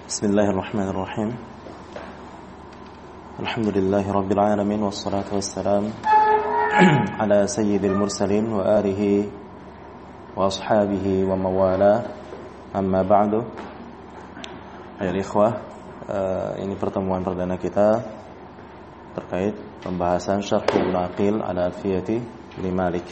Bismillahirrahmanirrahim. Alhamdulillahi rabbil alamin wassalatu wassalam ala sayyidil mursalin wa alihi wa ashabihi wa mawala. Amma ba'du. Ayuhal ikhwah, ini pertemuan perdana kita terkait pembahasan Syarh Ibnu Aqil ala Alfiyati Ibnu Malik.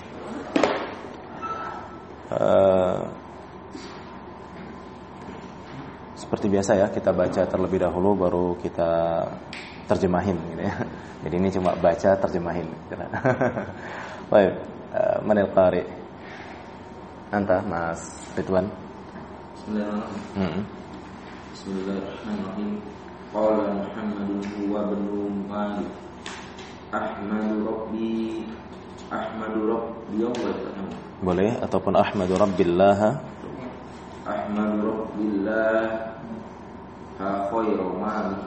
Seperti biasa ya, kita baca terlebih dahulu baru kita terjemahin gitu ya. Jadi ini cuma baca terjemahin. Baik, manil qari? Anta, Mas Ridwan. Bismillahirrahmanirrahim. Bismillahirrahmanirrahim. Qala Muhammadun huwa ibnu Malik. Ahmadu Rabbi Allah. Boleh ataupun Ahmadu Rabbillah. Ahmadu Rabbillah khairu malik.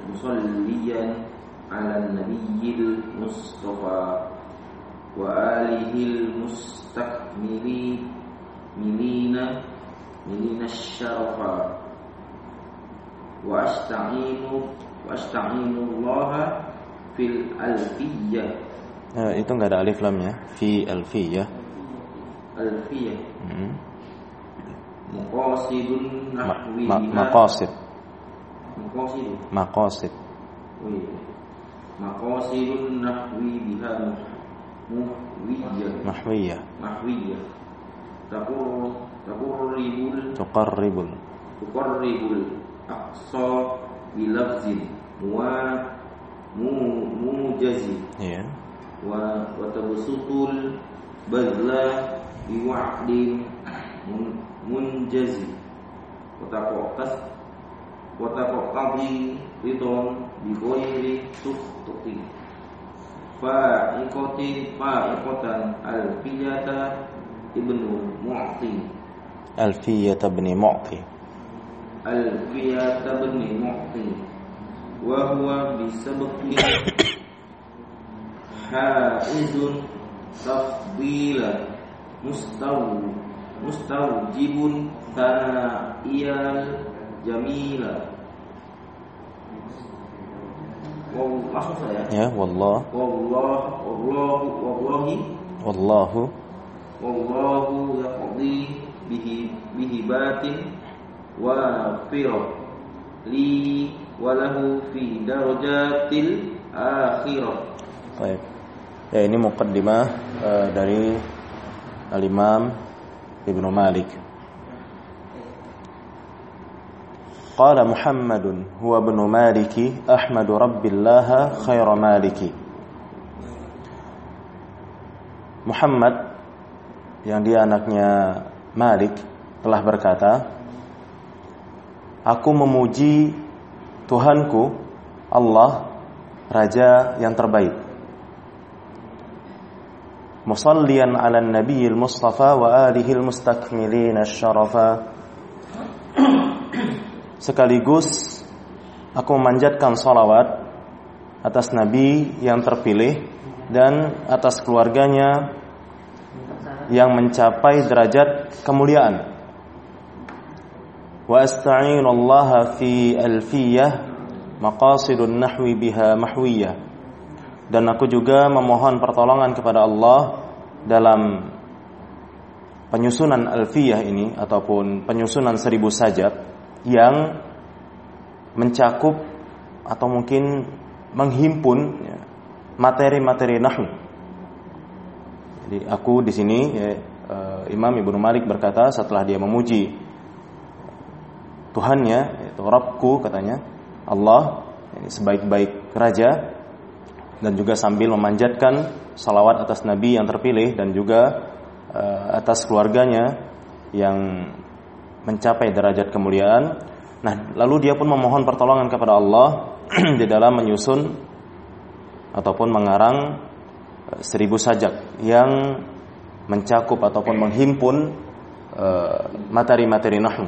Musalliyan ala nabiyil mustafa wa alihil mustakmilina syarafa wa asta'inu Allah fil alfiyah. Itu enggak ada alif lamnya, fi alfiyah. Alfiyah. Maqasidun nahwi. Maqasid. Maqasidun nahwi biha mahwiyah. Tuqarribul aqsa bilafzin wa mujazi. Iya. Wa tabsutul badla biwa'din munjazi wa taqadi ridon bi ghairi sukhti fa'iqatan alfiyata ibnu mu'ti wa huwa bisabqi haizun tafdila mustawjibun tana'iyal jamila. Langsung saya. Ya, wallahu yaqdi bihi batin wa firah li wa lahu fi darajatil akhirah. Baik. Ya, ini muqaddimah dari Al-Imam Ibnu Malik. Qala Muhammadun huwa ibnu Maliki ahmadu rabbillaha khaira maliki. Muhammad yang dia anaknya Malik telah berkata, aku memuji Tuhanku Allah, Raja yang terbaik. Musalliyan ala nabiyil mustafa wa alihil mustakmilina syarafa. Sekaligus aku memanjatkan salawat atas nabi yang terpilih dan atas keluarganya yang mencapai derajat kemuliaan. Wa asta'inullaha fi alfiyah maqasidun nahwi biha mahwiyah. Dan aku juga memohon pertolongan kepada Allah dalam penyusunan alfiyah ini ataupun penyusunan 1000 sajak yang mencakup atau mungkin menghimpun materi-materi nahwu. Jadi aku di sini Imam Ibnu Malik berkata setelah dia memuji Tuhannya, yaitu Rabbku katanya, Allah sebaik-baik raja, dan juga sambil memanjatkan salawat atas Nabi yang terpilih dan juga atas keluarganya yang mencapai derajat kemuliaan. Nah, lalu dia pun memohon pertolongan kepada Allah di dalam menyusun ataupun mengarang 1000 sajak yang mencakup ataupun menghimpun materi-materi nahwu.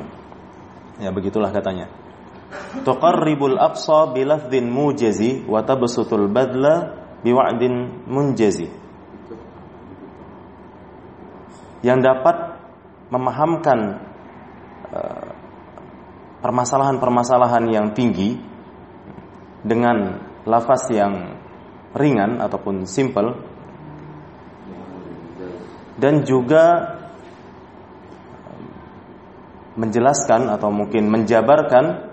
Ya, begitulah katanya. Tuqarribul aqsa bilafdhin mujazi wa tabsutul badla biwa'din munjazi. Yang dapat memahamkan permasalahan-permasalahan yang tinggi dengan lafaz yang ringan ataupun simple, dan juga menjelaskan atau mungkin menjabarkan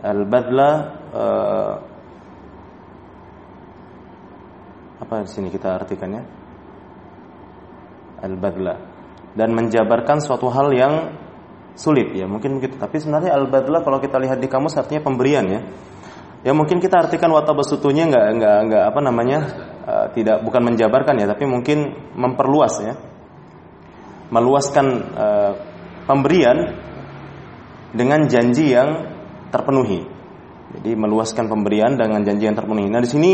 al-badla, apa di sini kita artikannya, al-badla, dan menjabarkan suatu hal yang sulit ya, mungkin begitu. Tapi sebenarnya al-badla kalau kita lihat di kamus artinya pemberian ya. Ya mungkin kita artikan watabasutunya enggak apa namanya, tidak, bukan menjabarkan ya, tapi mungkin memperluas ya, meluaskan pemberian dengan janji yang terpenuhi. Jadi meluaskan pemberian dengan janji yang terpenuhi. Nah di sini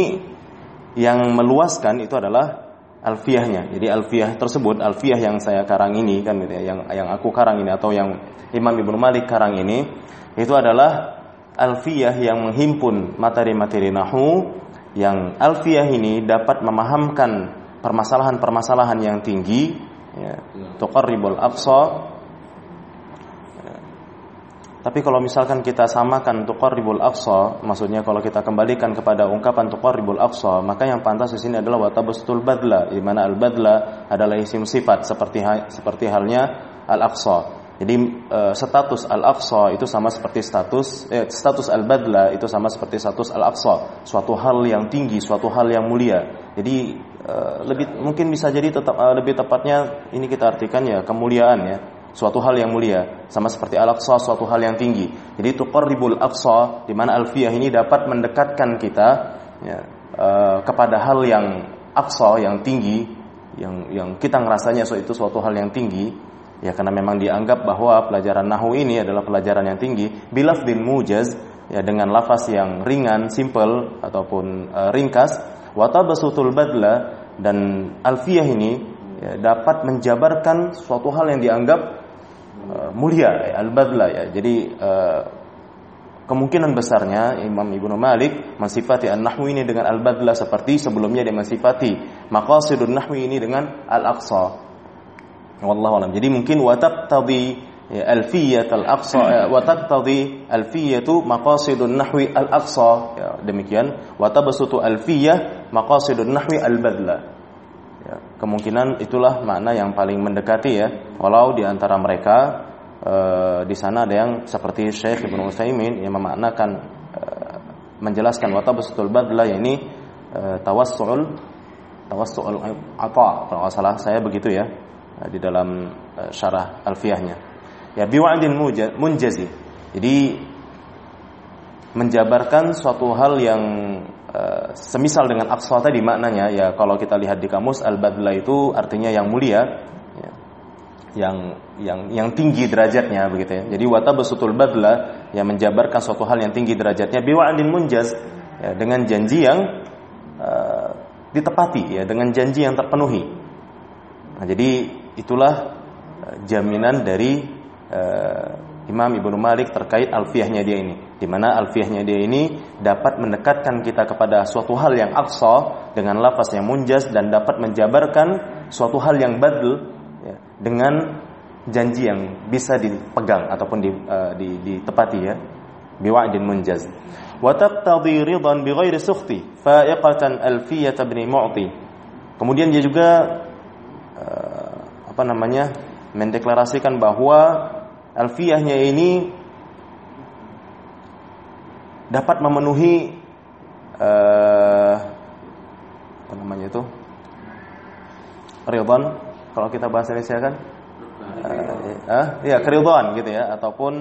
yang meluaskan itu adalah alfiyahnya. Jadi alfiyah tersebut, alfiyah yang saya karang ini kan gitu ya, yang aku karang ini atau yang Imam Ibnu Malik karang ini, itu adalah alfiyah yang menghimpun materi-materi nahwu, yang alfiyah ini dapat memahamkan permasalahan-permasalahan yang tinggi ya, tuqarribul aqsa. Tapi kalau misalkan kita samakan tuqarribul aqsa, maksudnya kalau kita kembalikan kepada ungkapan tuqarribul aqsa, maka yang pantas di sini adalah watabastul badla, di mana al-badla adalah isim sifat seperti halnya al-aqsa. Jadi status al-aqsa itu sama seperti status al-badla itu sama seperti status al-aqsa, suatu hal yang tinggi, suatu hal yang mulia. Jadi lebih mungkin bisa jadi lebih tepatnya ini kita artikan ya kemuliaan ya, suatu hal yang mulia, sama seperti al-aqsa, suatu hal yang tinggi. Jadi tuqarribul aqsa, di mana alfiyah ini dapat mendekatkan kita ya, kepada hal yang aqsa, yang tinggi, yang kita ngerasanya itu suatu hal yang tinggi. Ya karena memang dianggap bahwa pelajaran nahwu ini adalah pelajaran yang tinggi, bilafdil mujaz, ya dengan lafaz yang ringan, simple ataupun ringkas. Wa tabasutul badla, dan alfiyah ini ya, dapat menjabarkan suatu hal yang dianggap mulia ya, al-badla ya. Jadi kemungkinan besarnya Imam Ibnu Malik mensifati an-nahwi ini dengan al-badla seperti sebelumnya dia mensifati maqasidun nahwi ini dengan al-aqsa. Wallahu alam. Jadi mungkin wataqtadi alfiyat al-aqsa, wataqtadi alfiyatu maqasidun nahwi al-aqsa ya, demikian watabasutu alfiyah maqasidun nahwi al-badla ya, kemungkinan itulah makna yang paling mendekati ya, walau di antara mereka di sana ada yang seperti Syekh Ibnu Utsaimin yang memaknakan menjelaskan watabasutul badla, yakni tawassul ata, kalau salah saya begitu ya, di dalam syarah alfiyahnya ya, biwa'din munjazi. Jadi menjabarkan suatu hal yang semisal dengan aqsa tadi maknanya ya, kalau kita lihat di kamus al-badla itu artinya yang mulia ya, yang tinggi derajatnya begitu ya. Jadi watabasutul badla yang menjabarkan suatu hal yang tinggi derajatnya, biwa'din munjaz ya, dengan janji yang ditepati ya, dengan janji yang terpenuhi. Nah, jadi itulah jaminan dari Imam Ibnu Malik terkait alfiyahnya dia ini, di mana alfiyahnya dia ini dapat mendekatkan kita kepada suatu hal yang aqsa dengan lafaz yang munjaz, dan dapat menjabarkan suatu hal yang badl ya, dengan janji yang bisa dipegang ataupun ditepati ya, biwa'din munjaz. Wa taqtadi ridan bighairi sukhti fa'iqatan alfiyat ibn Mu'ti. Kemudian dia juga mendeklarasikan bahwa alfiyahnya ini dapat memenuhi ridwan, kalau kita bahasa Indonesia kan keridhaan gitu ya, ataupun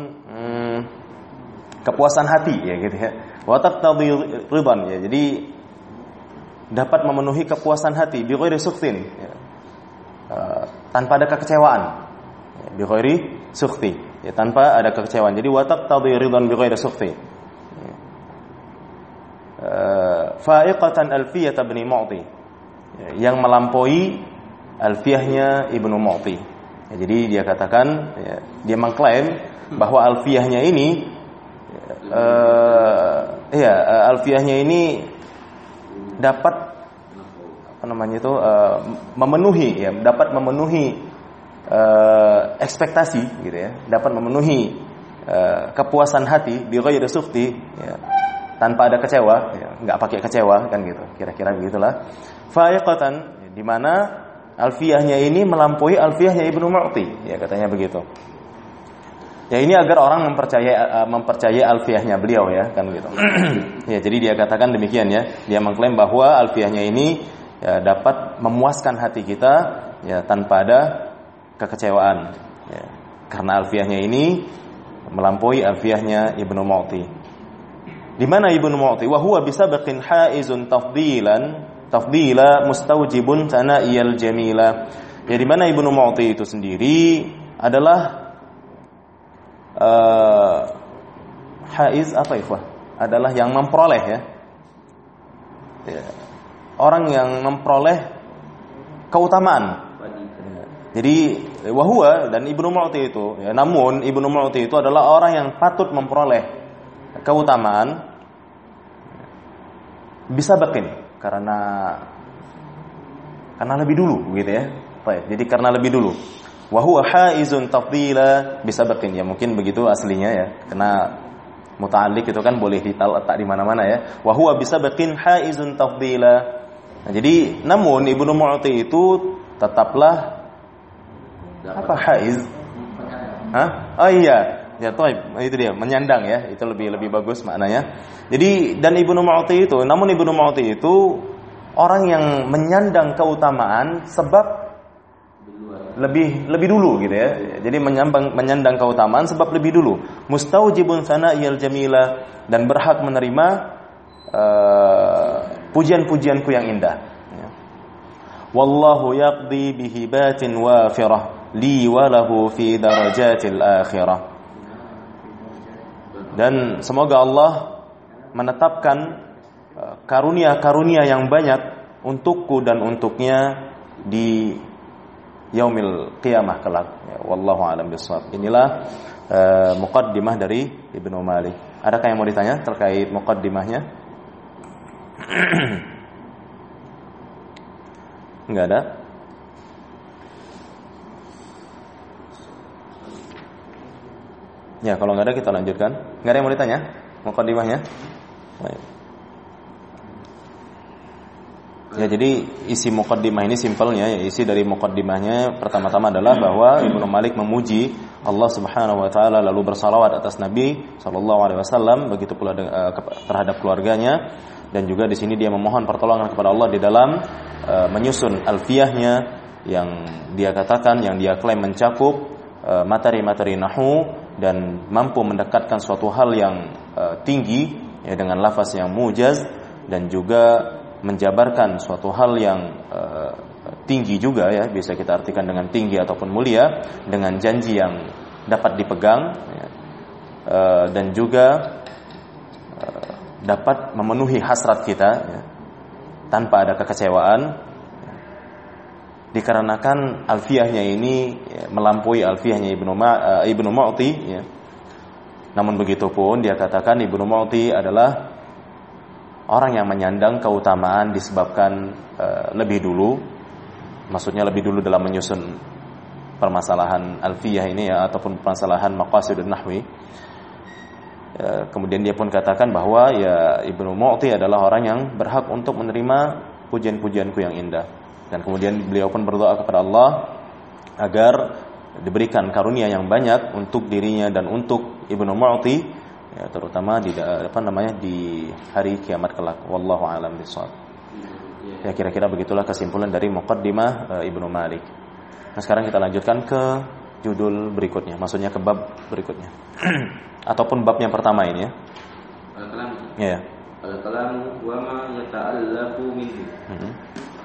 kepuasan hati ya gitu ya. Wa taqtadi ridwan ya, jadi dapat memenuhi kepuasan hati bi ghairi sukhtin ya, tanpa ada kekecewaan ya, bi ghairi sukhti ya, tanpa ada kekecewaan. Jadi wa taqtadi ridwan bi ghairi sukhti ya. Fa'iqatan alfiyat ibn Mu'ti ya, yang melampaui alfiyahnya Ibnu Mu'ti ya. Jadi dia katakan ya, dia mengklaim bahwa alfiyahnya ini alfiyahnya ini dapat memenuhi ya, dapat memenuhi ekspektasi gitu ya, dapat memenuhi kepuasan hati bi ghairi sukhti, ya, tanpa ada kecewa, ya, enggak pakai kecewa kan gitu. Kira-kira begitulah. Fa'iqatan, di mana alfiyahnya ini melampaui alfiyahnya Ibnu Mu'ti, ya katanya begitu. Ya ini agar orang mempercayai alfiyahnya beliau ya kan gitu. Ya jadi dia katakan demikian ya. Dia mengklaim bahwa alfiyahnya ini ya, dapat memuaskan hati kita ya tanpa ada kekecewaan. Ya, karena alfiyahnya ini melampaui alfiyahnya Ibnu Mu'ti. Di mana Ibnu Mu'ti? Wa huwa bisabaqin haizun tafdila mustawjibun sana'iyal jamila. Ya di mana Ibnu Mu'ti itu sendiri adalah haiz apa ikhwah? Adalah yang memperoleh ya. Orang yang memperoleh keutamaan. Jadi wahwa dan Ibnu Mu'ti itu ya, namun Ibnu Mu'ti itu adalah orang yang patut memperoleh keutamaan bisa bakin karena lebih dulu gitu ya. Baik, jadi karena lebih dulu. Wa huwa haizun tafdila bisabaqin, ya mungkin begitu aslinya ya, karena muta'alliq itu kan boleh diletak di mana-mana ya. Wa huwa bisabaqin haizun tafdila. Nah, jadi namun Ibnu Mu'ti itu tetaplah apa haiz? Hah? Oh iya, ya toib, itu dia menyandang ya, itu lebih bagus maknanya. Jadi dan Ibnu Mu'ti itu, namun Ibnu Mu'ti itu orang yang menyandang keutamaan sebab lebih dulu gitu ya. Jadi menyandang keutamaan sebab lebih dulu. Mustaujibun sana'iyal jamila, dan berhak menerima pujian-pujianku yang indah. Ya. Wallahu yaqdi bihibatin wafirah li wa lahu fi darajatil akhirah. Dan semoga Allah menetapkan karunia-karunia yang banyak untukku dan untuknya di yaumil qiyamah kelak. Ya, wallahu a'lam bishawab. Inilah muqaddimah dari Ibnu Malik. Adakah yang mau ditanya terkait muqaddimahnya? Enggak ada? Ya, kalau enggak ada kita lanjutkan. Enggak ada yang mau ditanya muqaddimahnya? Baik. Ya, jadi isi muqaddimah ini simpelnya, ya, isi dari muqaddimahnya pertama-tama adalah bahwa Ibnu Malik memuji Allah Subhanahu wa taala, lalu bersalawat atas Nabi sallallahu alaihi wasallam, begitu pula terhadap keluarganya, dan juga di sini dia memohon pertolongan kepada Allah di dalam menyusun alfiyahnya yang dia katakan, yang dia klaim mencakup materi-materi nahwu dan mampu mendekatkan suatu hal yang tinggi ya dengan lafaz yang mujaz, dan juga menjabarkan suatu hal yang tinggi juga ya, bisa kita artikan dengan tinggi ataupun mulia, dengan janji yang dapat dipegang ya, dan juga dapat memenuhi hasrat kita ya, tanpa ada kekecewaan ya, dikarenakan alfiyahnya ini ya, melampaui alfiyahnya Ibnu Mu'ti ya. Namun begitupun dia katakan Ibnu Mu'ti adalah orang yang menyandang keutamaan disebabkan lebih dulu, maksudnya lebih dulu dalam menyusun permasalahan alfiyah ini ya, ataupun permasalahan maqasidun nahwi. Kemudian dia pun katakan bahwa ya Ibnu Mu'ti adalah orang yang berhak untuk menerima pujian-pujianku yang indah. Dan kemudian beliau pun berdoa kepada Allah agar diberikan karunia yang banyak untuk dirinya dan untuk Ibnu Mu'ti, ya, terutama di hari kiamat kelak. Wallahu a'lam bishawab. Ya, kira-kira begitulah kesimpulan dari muqaddimah Ibnu Malik. Nah, sekarang kita lanjutkan ke judul berikutnya, maksudnya ke bab berikutnya. Ataupun bab yang pertama ini ya. Al-kalam. Ya. Al-kalam wa ma yata'allaqu minhu.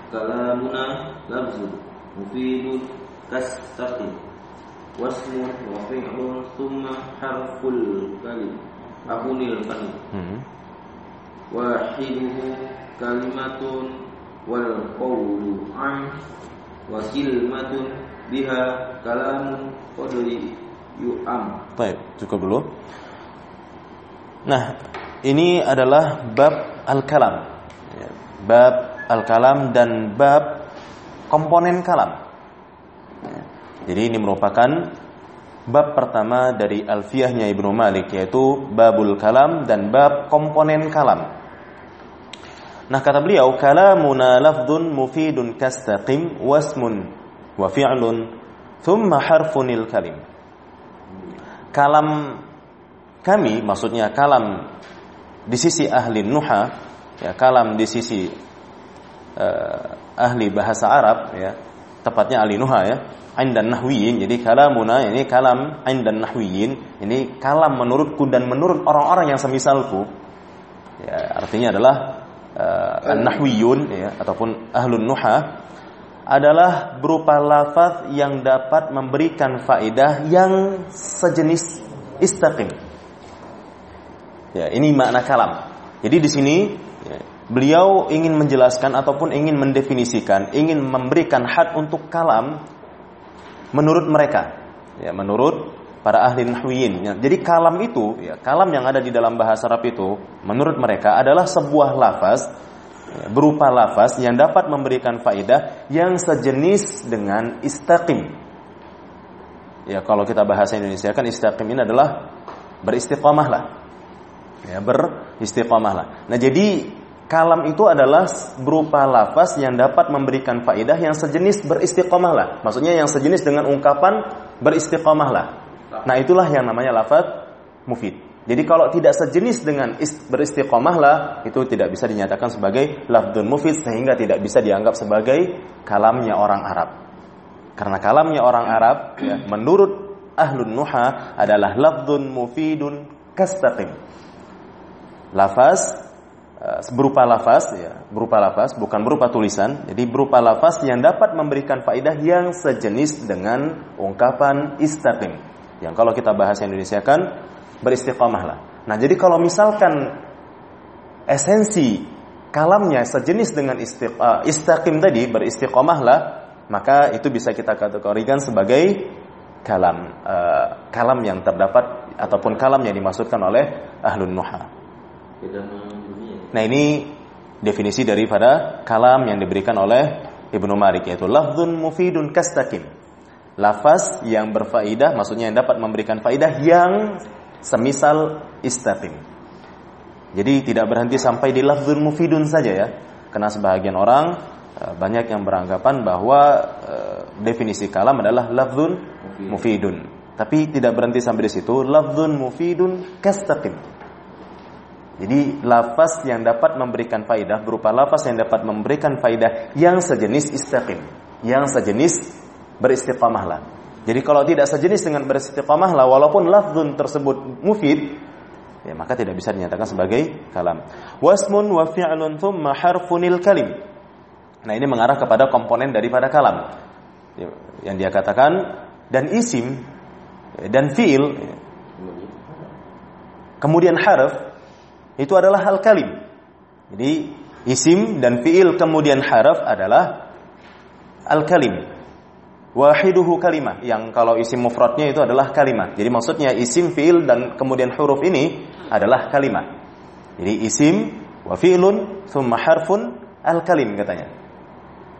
Kalamuna lafzun mufidun kastaqim. Wasmun wa fi'lun thumma harful kalim. Akunil kalim. Wahiduhu kalimatun wal qawlu an wa kilmatun biha kalamun qadri yu'am. Baik, cukup dulu. Nah, ini adalah bab al-kalam ya, bab al-kalam dan bab komponen kalam ya. Jadi ini merupakan bab pertama dari Alfiyahnya Ibnu Malik, yaitu babul kalam dan bab komponen kalam. Nah, kata beliau, kalamuna lafdun mufidun kastaqim wasmun wa fi'lun thumma harfunil kalim. Kalam kami, maksudnya kalam di sisi ahli nuha, ya, kalam di sisi ahli bahasa Arab, ya, tepatnya ahli nuha, ya, indan nahwiyin. Jadi kalamuna ini kalam indan nahwiyin, ini kalam menurutku dan menurut orang-orang yang semisalku, ya, artinya adalah an-nahwiyun, ya, ataupun ahlun nuha, adalah berupa lafaz yang dapat memberikan faedah yang sejenis istaqim. Ya, ini makna kalam. Jadi di sini, ya, beliau ingin menjelaskan ataupun ingin mendefinisikan, ingin memberikan had untuk kalam menurut mereka, ya, menurut para ahli nahwiyin. Ya, jadi kalam itu, ya, kalam yang ada di dalam bahasa Arab itu, menurut mereka adalah sebuah lafaz, ya, berupa lafaz yang dapat memberikan faedah yang sejenis dengan istaqim. Ya, kalau kita bahasa Indonesia kan istaqim ini adalah beristiqamahlah. Ya, beristiqamahlah. Nah, jadi kalam itu adalah berupa lafaz yang dapat memberikan faedah yang sejenis beristiqamahlah. Maksudnya yang sejenis dengan ungkapan beristiqamahlah. Nah, itulah yang namanya lafaz mufid. Jadi kalau tidak sejenis dengan beristiqamahlah, itu tidak bisa dinyatakan sebagai lafdzun mufid, sehingga tidak bisa dianggap sebagai kalamnya orang Arab. Karena kalamnya orang Arab, ya, menurut ahlun nuha adalah lafdzun mufidun kastaqim. Lafaz berupa lafaz, ya, berupa lafaz, bukan berupa tulisan. Jadi berupa lafaz yang dapat memberikan faedah yang sejenis dengan ungkapan istaqim. Yang kalau kita bahasa Indonesia kan beristiqamahlah. Nah, jadi kalau misalkan esensi kalamnya sejenis dengan istaqim tadi, beristiqamahlah, maka itu bisa kita kategorikan sebagai kalam yang terdapat ataupun kalam yang dimaksudkan oleh ahlun nuha. Nah, ini definisi daripada kalam yang diberikan oleh Ibnu Malik, yaitu lafdzun mufidun kastaqim. Lafaz yang berfaedah, maksudnya yang dapat memberikan faedah yang semisal istaqim. Jadi tidak berhenti sampai di lafdzun mufidun saja, ya. Karena sebahagian orang banyak yang beranggapan bahwa definisi kalam adalah lafdzun mufidun. Tapi tidak berhenti sampai di situ, lafdzun mufidun kastaqim. Jadi lafaz yang dapat memberikan faedah berupa lafaz yang dapat memberikan faedah yang sejenis istaqim, yang sejenis beristiqamahlah. Jadi kalau tidak sejenis dengan beristiqamahlah, walaupun lafdzun tersebut mufid, ya, maka tidak bisa dinyatakan sebagai kalam. Wasmun wa fi'lun thumma harfunil kalim. Nah, ini mengarah kepada komponen daripada kalam, yang dia katakan, dan isim dan fi'il, kemudian harf, itu adalah al-kalim. Jadi isim dan fi'il kemudian harf adalah al-kalim. Wahiduhu kalimah, yang kalau isim mufradnya itu adalah kalimah. Jadi maksudnya isim, fi'il dan kemudian huruf ini adalah kalimah. Jadi isim wa fi'lun thumma harfun al-kalim katanya.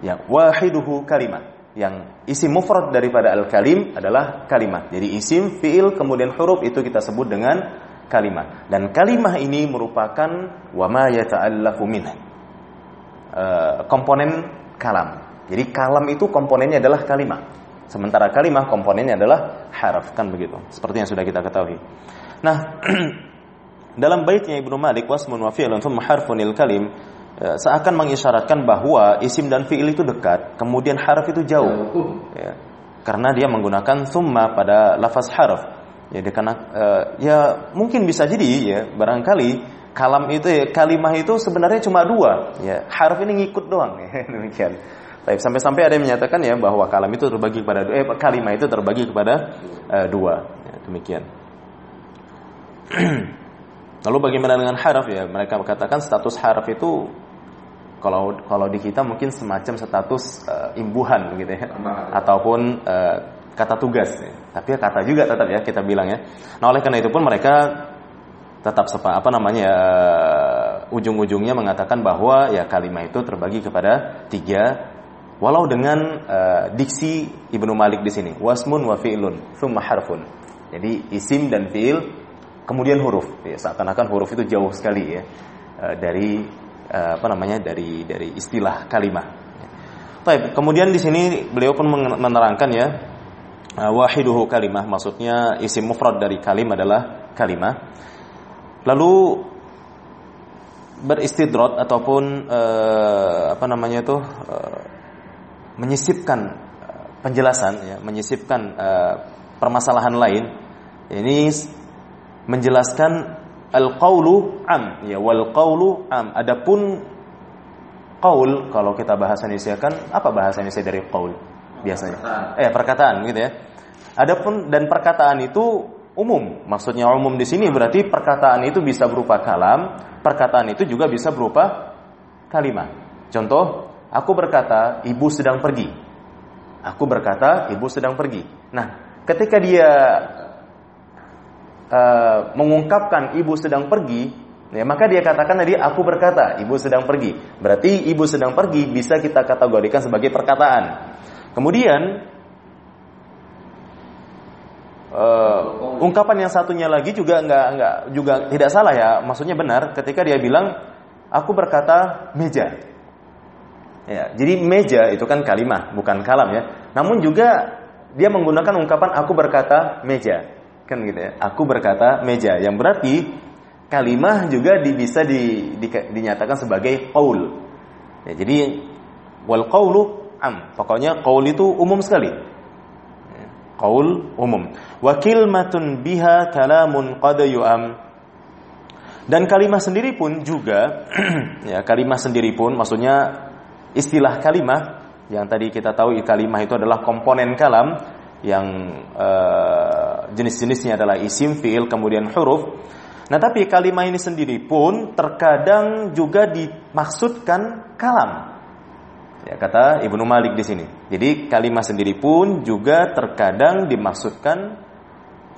Ya, wahiduhu kalimah. Yang isim mufrad daripada al-kalim adalah kalimah. Jadi isim, fi'il kemudian huruf itu kita sebut dengan kalimah. Dan kalimah ini merupakan wama yata'allafu minhu, komponen kalam. Jadi kalam itu komponennya adalah kalimah, sementara kalimah komponennya adalah haraf, kan begitu, seperti yang sudah kita ketahui. Nah, dalam baitnya Ibnu Malik, wasmun wa fi'lun thumma harfunil kalim, seakan mengisyaratkan bahwa isim dan fi'il itu dekat, kemudian haraf itu jauh, ya, karena dia menggunakan thumma pada lafaz harf. Ya, karena ya mungkin bisa jadi, ya, barangkali kalam itu, ya, kalimah itu sebenarnya cuma dua, ya, harf ini ngikut doang, ya, demikian. Tapi sampai-sampai ada yang menyatakan, ya, bahwa kalam itu terbagi kepada kalimah itu terbagi kepada dua, ya, demikian. Lalu bagaimana dengan harf, ya? Mereka katakan status harf itu kalau di kita mungkin semacam status imbuhan gitu, ya, ataupun kata tugas, ya. Tapi ya kata juga tetap, ya, kita bilang, ya. Nah, oleh karena itu pun mereka tetap ujung-ujungnya mengatakan bahwa, ya, kalimah itu terbagi kepada tiga Walau dengan diksi Ibnu Malik di sini, wasmun wa fi'lun, tsumma harfun. Jadi isim dan fi'il kemudian huruf. Ya, seakan-akan huruf itu jauh sekali ya dari dari istilah kalimah. Baik, kemudian di sini beliau pun menerangkan ya, wahiduhu kalimah, maksudnya isim mufrad dari kalim adalah kalimah. Lalu beristidrat ataupun menyisipkan penjelasan ya, menyisipkan permasalahan lain. Ini menjelaskan al-qaulu am ya, wal qaulu am. Adapun qaul, kalau kita bahasa Indonesia kan apa bahasa Indonesia dari qaul biasanya? Perkataan gitu ya. Adapun dan perkataan itu umum. Maksudnya umum di sini berarti perkataan itu bisa berupa kalam, perkataan itu juga bisa berupa kalimah. Contoh, aku berkata, ibu sedang pergi. Aku berkata, ibu sedang pergi. Nah, ketika dia mengungkapkan ibu sedang pergi, ya, maka dia katakan tadi, aku berkata, ibu sedang pergi. Berarti ibu sedang pergi bisa kita kategorikan sebagai perkataan. Kemudian, ungkapan yang satunya lagi juga juga tidak salah ya, maksudnya benar ketika dia bilang, aku berkata meja. Ya, jadi meja itu kan kalimah, bukan kalam ya. Namun juga dia menggunakan ungkapan aku berkata meja, kan gitu ya. Aku berkata meja, yang berarti kalimah juga bisa dinyatakan sebagai qaul. Ya, jadi wal qaulu am, pokoknya qaul itu umum sekali. Qaul umum. Wa kilmatun biha kalamun qad yu'am. Dan kalimah sendiri pun juga ya, kalimah sendiri pun maksudnya istilah kalimah yang tadi kita tahu kalimah itu adalah komponen kalam yang jenis-jenisnya adalah isim, fi'il, kemudian huruf. Nah, tapi kalimah ini sendiri pun terkadang juga dimaksudkan kalam. Ya, kata Ibnu Malik di sini. Jadi kalimah sendiri pun juga terkadang dimaksudkan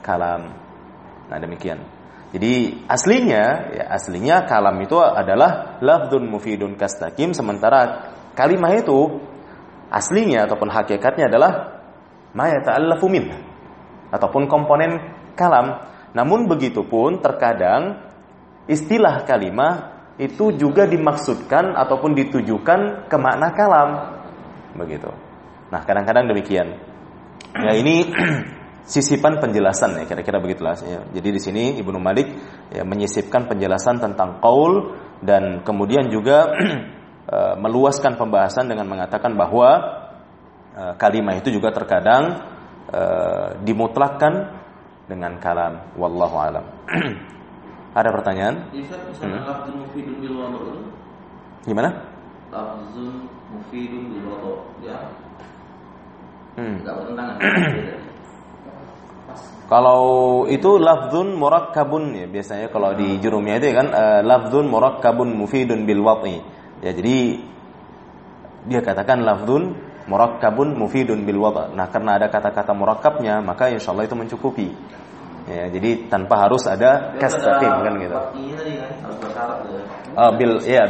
kalam. Nah, demikian. Jadi aslinya kalam itu adalah lafdzun mufidun kastaqim, sementara kalimah itu aslinya ataupun hakikatnya adalah ma yata'allafu min ataupun komponen kalam. Namun begitu pun terkadang istilah kalimah itu juga dimaksudkan ataupun ditujukan ke makna kalam, begitu. Nah, kadang-kadang demikian. Ya, ini sisipan penjelasan ya, kira-kira begitulah. Ya. Jadi di sini Ibnu Malik ya menyisipkan penjelasan tentang qaul dan kemudian juga meluaskan pembahasan dengan mengatakan bahwa kalimah itu juga terkadang dimutlakkan dengan kalam. Wallahu alam. Ada pertanyaan? Lafzun mufidun bil wadu'. Gimana? Lafzun mufidun bil wadu'. Ya. Enggak bertentangan. Kalau itu lafzun murakkabun ya, biasanya kalau di jurumnya itu kan lafzun murakkabun mufidun bil wad'i. Ya, jadi dia katakan lafzun murakkabun mufidun bil wad'. Nah, karena ada kata-kata murakkabnya, maka insyaallah itu mencukupi. Ya, jadi tanpa harus ada kastaqim kan gitu.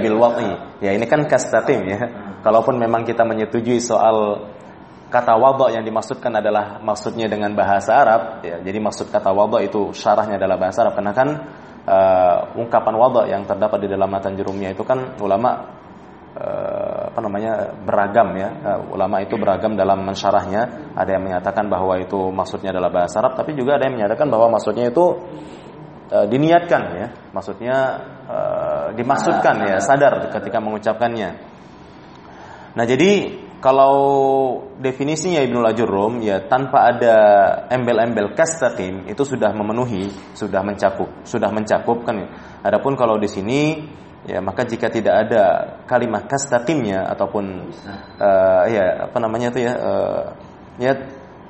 Bil wad'i. Ya, ini kan kastaqim ya. Kalaupun memang kita menyetujui soal kata wada' yang dimaksudkan adalah maksudnya dengan bahasa Arab, ya. Jadi maksud kata wada' itu syarahnya adalah bahasa Arab, karena kan ungkapan wada' yang terdapat di dalam matan jurumnya itu kan ulama beragam ya. Ulama itu beragam dalam mensyarahnya. Ada yang menyatakan bahwa itu maksudnya adalah bahasa Arab, tapi juga ada yang menyatakan bahwa maksudnya itu diniatkan ya. Maksudnya dimaksudkan ya, sadar ketika mengucapkannya. Nah, jadi kalau definisinya Ibnul Ajurrum ya, tanpa ada embel-embel kastaqim itu sudah memenuhi, sudah mencakup kan. Adapun kalau di sini ya, maka jika tidak ada kalimat kastaqimnya ataupun ya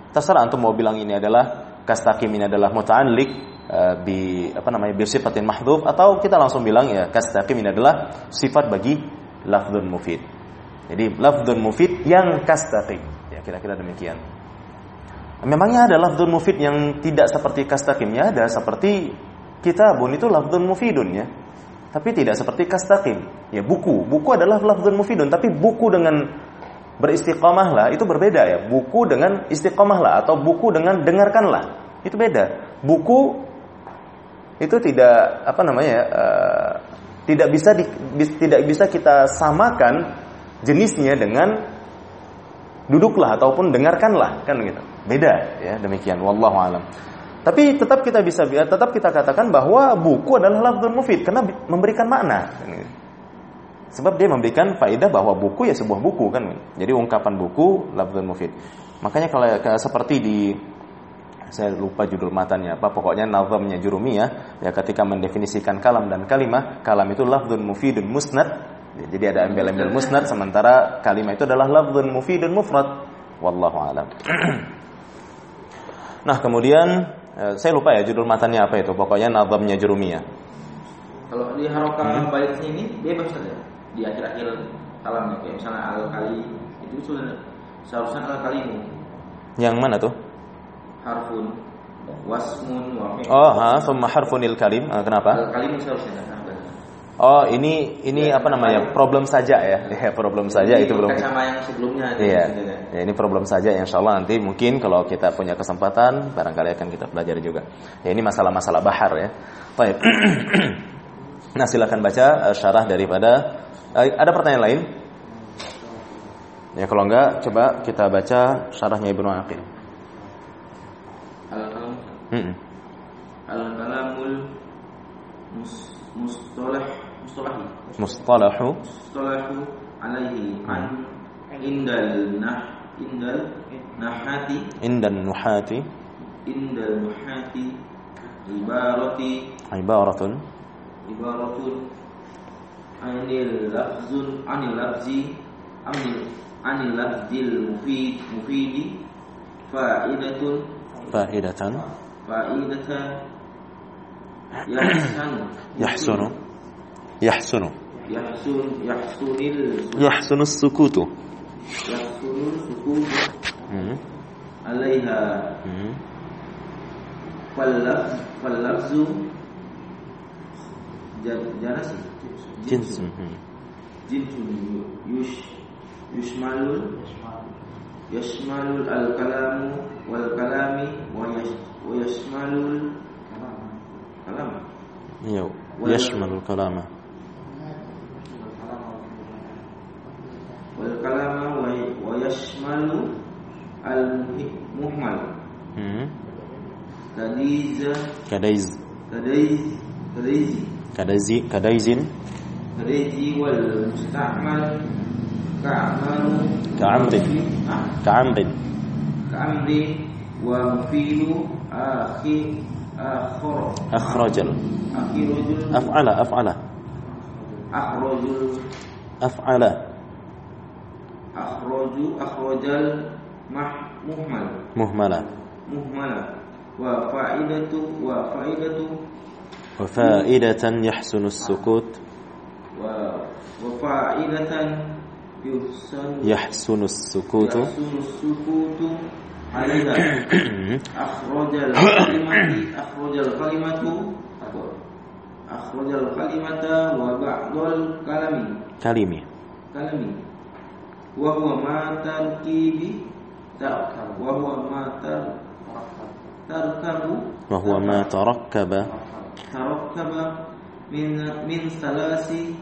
terserah antum mau bilang ini adalah kastaqim, ini adalah muta'alliq bi sifatin mahdhuf, atau kita langsung bilang ya kastaqim ini adalah sifat bagi lafdzun mufid. Jadi lafdzun mufid yang kastaqim. Ya, kira-kira demikian. Memangnya ada lafdzun mufid yang tidak seperti kastaqimnya? Ada, seperti kitabun itu lafdzun mufidun ya. Tapi tidak seperti kastaqim. Ya, buku adalah lafdzun mufidun, tapi buku dengan beristiqomahlah itu berbeda ya. Buku dengan istiqomahlah atau buku dengan dengarkanlah itu beda. Buku itu tidak tidak bisa kita samakan jenisnya dengan duduklah ataupun dengarkanlah, kan gitu. Beda ya, demikian wallahu alam. Tapi tetap kita katakan bahwa buku adalah lafdzun mufid karena memberikan makna. Sebab dia memberikan faedah bahwa buku ya sebuah buku kan. Jadi ungkapan buku lafdzun mufid. Makanya kalau seperti saya lupa judul matanya apa, pokoknya nazamnya Jurumiyah ya, ketika mendefinisikan kalam dan kalimah, kalam itu lafdzun mufidun musnad. Jadi ada embel-embel musnad, sementara kalimah itu adalah lafdzun mufidun mufrad. Wallahu alam. Nah, kemudian saya lupa ya judul matanya apa itu, pokoknya nazamnya Jurumiyah. Kalau di harokat bait ini bebas saja. Di akhir-akhir kalamnya kayak misalnya al-kali itu sudah seharusnya al-kalimu. Yang mana tuh? Harfun wasmun wa fi'l. Thumma harfunil kalim. Kenapa? Al-kalimu seharusnya kan. Ini apa namanya? Problem saja ya. Ya, problem saja itu belum. Sama yang sebelumnya. Iya. Ya, ini problem saja, insyaallah nanti mungkin kalau kita punya kesempatan barangkali akan kita pelajari juga. Ya, ini masalah-masalah bahar ya. Baik. Nah, silakan baca syarah daripada ada pertanyaan lain? Ya, kalau enggak coba kita baca syarahnya Ibnu Aqil. Al-kalamul mustalahu alaihi an indal nuhati ibaratun anil lafzil mufidi fa'idatan yahsunu sukutu alaiha fallafzu jinsun yashmalul al-kalamu wal kalami wa yashmalul kalam. Yashmalul kalama wal kalama wa yashmalu al-muhmal. Kadaizin wal musta'mal ka'amrin wa mufilu akhrajal akhrajal muhmala wa fa'idatan yahsunu as-sukut wa fa'idatan yahsunu as-sukutu alaiha akhrajal kalimata wa ba'dal kalimi wa huwa ma tarkibi wa huwa ma tarakkaba min salasi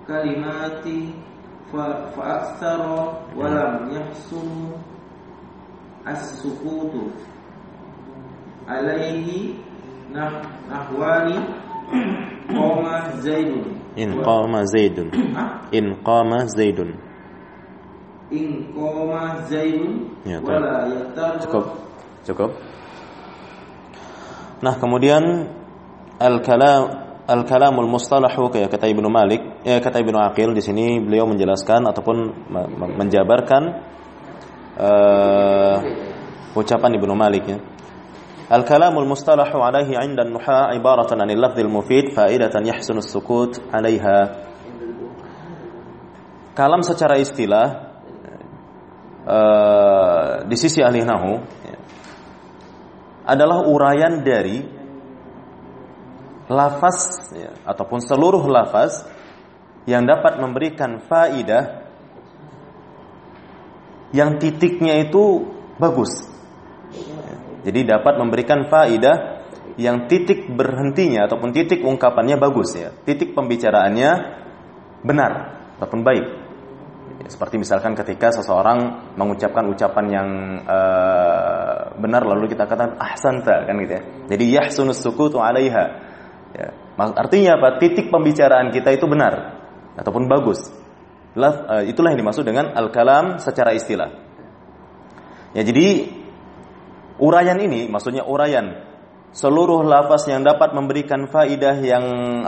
kalimati fa aktsara wa lam yahsun as-sukutu alaihi nahwani qama zaidun in qama zaidun ya, wala yatar. Cukup. Nah, kemudian al-kalamul mustalahu kayak kata Ibnu Aqil di sini beliau menjelaskan ataupun menjabarkan ucapan Ibnu Malik ya. Al-kalamul mustalahu alaihi 'inda an-nuha ibaratan 'anil lafdzil mufid fa'idatan yahsunu as-sukut 'alaiha. Kalam secara istilah di sisi ahli nahwu adalah uraian dari lafaz ya, ataupun seluruh lafaz yang dapat memberikan faidah yang titiknya itu bagus. Jadi dapat memberikan faedah yang titik berhentinya ataupun titik ungkapannya bagus ya. Titik pembicaraannya benar ataupun baik. Seperti misalkan ketika seseorang mengucapkan ucapan yang benar lalu kita katakan ahsanta kan gitu ya. Jadi yahsunus sukutu 'alaiha. Ya. Artinya apa? Titik pembicaraan kita itu benar ataupun bagus. Itulah yang dimaksud dengan al-kalam secara istilah. Ya, jadi uraian ini maksudnya uraian seluruh lafaz yang dapat memberikan faidah yang